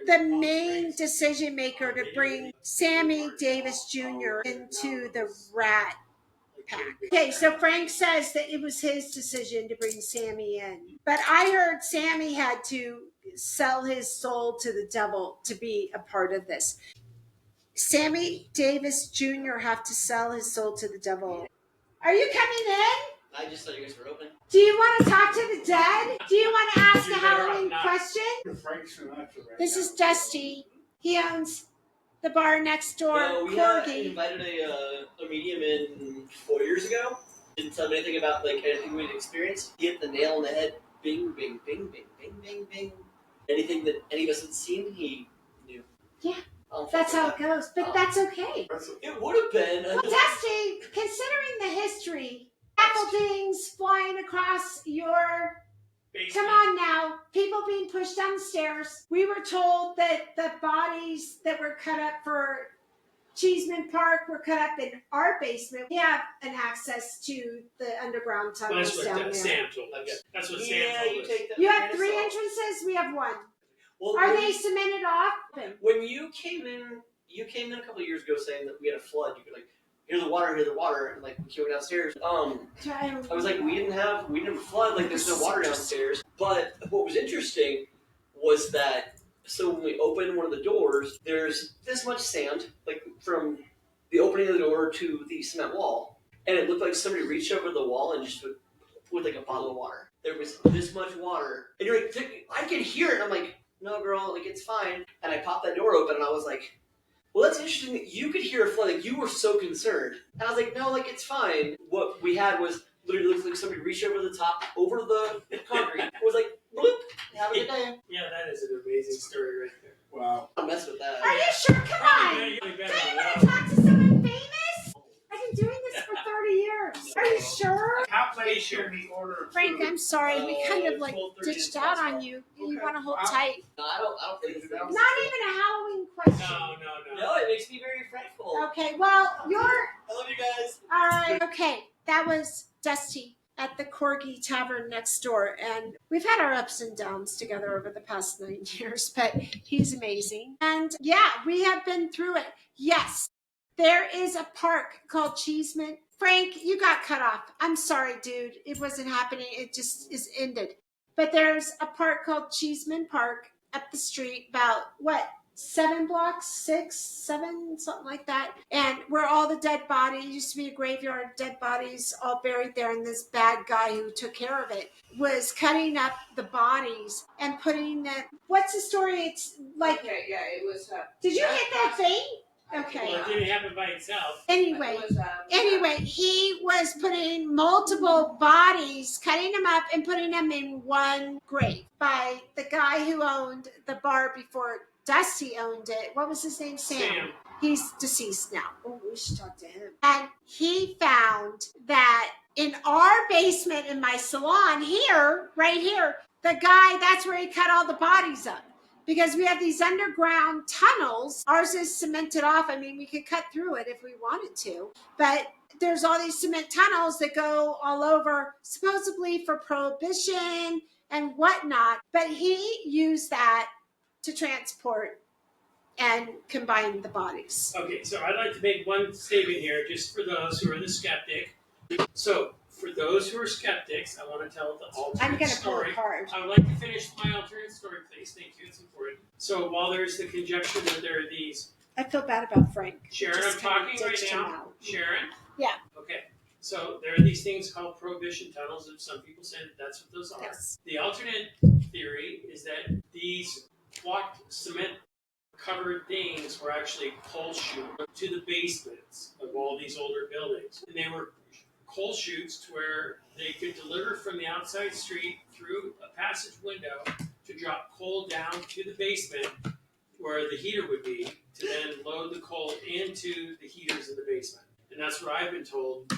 the main decision maker to bring Sammy Davis Jr. into the Rat Pack? Okay, so Frank says that it was his decision to bring Sammy in. But I heard Sammy had to sell his soul to the devil to be a part of this. Sammy Davis Jr. have to sell his soul to the devil. Are you coming in? I just thought you guys were open. Do you want to talk to the dead? Do you want to ask a Halloween question? This is Dusty. He owns the bar next door. No, we invited a medium in 4 years ago. Didn't tell me anything about anything we'd experienced. He hit the nail on the head. Bing, bing, bing, bing, bing, bing, bing. Anything that any of us had seen, he knew. Yeah. That's how it goes, but that's okay. It would have been. Well, Dusty, considering the history, scaffoldings flying across your basement. Come on now, people being pushed down the stairs. We were told that the bodies that were cut up for Cheeseman Park were cut up in our basement. We have an access to the underground tunnels down there. Sam told us. That's what Sam told us. You have 3 entrances, we have 1. Well, are they cemented off? When you came in a couple of years ago saying that we had a flood. You could hear the water, and we came downstairs. I was like, we didn't have a flood. There's no water downstairs. But what was interesting was that when we opened one of the doors, there's this much sand, from the opening of the door to the cement wall, and it looked like somebody reached over the wall and just put a bottle of water. There was this much water, and you're like, I can hear it. And I'm like, no, girl, it's fine. And I popped that door open, and I was like, well, that's interesting that you could hear a flood. You were so concerned. And I was like, no, it's fine. What we had was Literally looks like somebody reached over the top, over the concrete. It was like, bloop. Have a good day. Yeah, that is an amazing story right there. Wow. Don't mess with that. Are you sure? Come on. Probably Do better you than want that. to talk to someone famous? I've been doing this for 30 years. Are you sure? How late should we order Frank, food? I'm sorry. We kind of like 12:30 ditched is out possible. on you. You Okay. want to hold Wow. tight. No, I don't think it's Not even a Halloween question. No. No, it makes me very frightful. Okay, well, you're I love you guys. all right. Okay, that was Dusty at the Corgi Tavern next door. And we've had our ups and downs together over the past 9 years, but he's amazing. And yeah, we have been through it. Yes, there is a park called Cheeseman. Frank, you got cut off. I'm sorry, dude. It wasn't happening. It just is ended. But there's a park called Cheeseman Park up the street, about what? 7 blocks, 6, 7, something like that. And where all the dead bodies used to be a graveyard, dead bodies all buried there. And this bad guy who took care of it was cutting up the bodies and putting them. What's the story? It's like, Okay, yeah, it was. did you hit that thing? Okay. Well, it didn't happen by itself. Anyway, It was, he was putting multiple bodies, cutting them up and putting them in one grave by the guy who owned the bar before Dusty owned it. What was his name? Sam. He's deceased now. Oh, we should talk to him. And he found that in our basement in my salon here, right here, the guy, that's where he cut all the bodies up. Because we have these underground tunnels. Ours is cemented off. I mean, we could cut through it if we wanted to. But there's all these cement tunnels that go all over, supposedly for prohibition and whatnot. But he used that to transport and combine the bodies. Okay, so I'd like to make one statement here, just for those who are the skeptic. So, for those who are skeptics, I want to tell the I'm alternate going to pull story. a card. I would like to finish my alternate story, please. Thank you. It's important. So, while there's the conjecture that there are these, I feel bad about Frank. Sharon, Just I'm kinda talking right ditched him now. out. Sharon. Yeah. Okay. So there are these things called prohibition tunnels, and some people say that that's what those are. Yes. The alternate theory is that these blocked cement covered things were actually coal chutes to the basements of all these older buildings. And they were coal chutes to where they could deliver from the outside street through a passage window to drop coal down to the basement where the heater would be, to then load the coal into the heaters in the basement. And that's what I've been told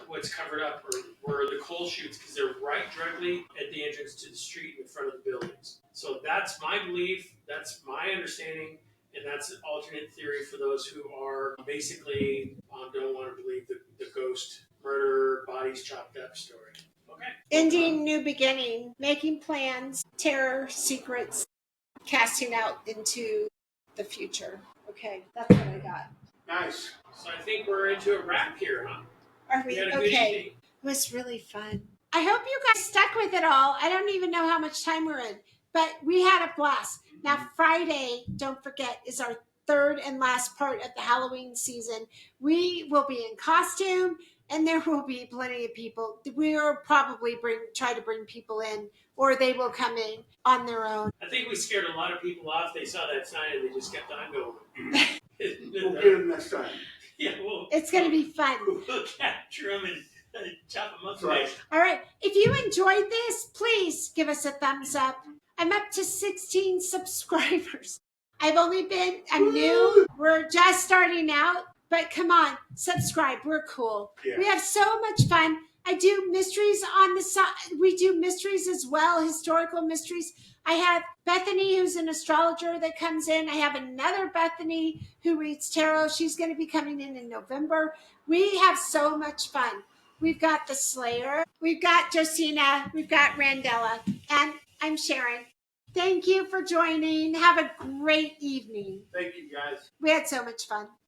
what's covered up were the coal chutes, because they're right directly at the entrance to the street in front of the buildings. So that's my belief, that's my understanding, and that's an alternate theory for those who are basically don't want to believe the ghost murder, bodies chopped up story. Okay. Ending, new beginning, making plans, terror, secrets, casting out into the future. Okay, that's what I got. Nice. So I think we're into a wrap here, huh? Are we We had a good okay? evening. It was really fun. I hope you guys stuck with it all. I don't even know how much time we're in, but we had a blast. Now, Friday, don't forget, is our third and last part of the Halloween season. We will be in costume, and there will be plenty of people. We'll probably try to bring people in, or they will come in on their own. I think we scared a lot of people off. They saw that sign and they just kept on going. We'll get him next time. Yeah, It's going to be fun. We'll capture them and chop them up. That's right. All right. If you enjoyed this, please give us a thumbs up. I'm up to 16 subscribers. I'm new. We're just starting out, but come on, subscribe. We're cool. Yeah. We have so much fun. I do mysteries on the side. We do mysteries as well, historical mysteries. I have Bethany, who's an astrologer that comes in. I have another Bethany who reads tarot. She's going to be coming in November. We have so much fun. We've got the Slayer. We've got Jsina. We've got Randella. And I'm Sharon. Thank you for joining. Have a great evening. Thank you, guys. We had so much fun.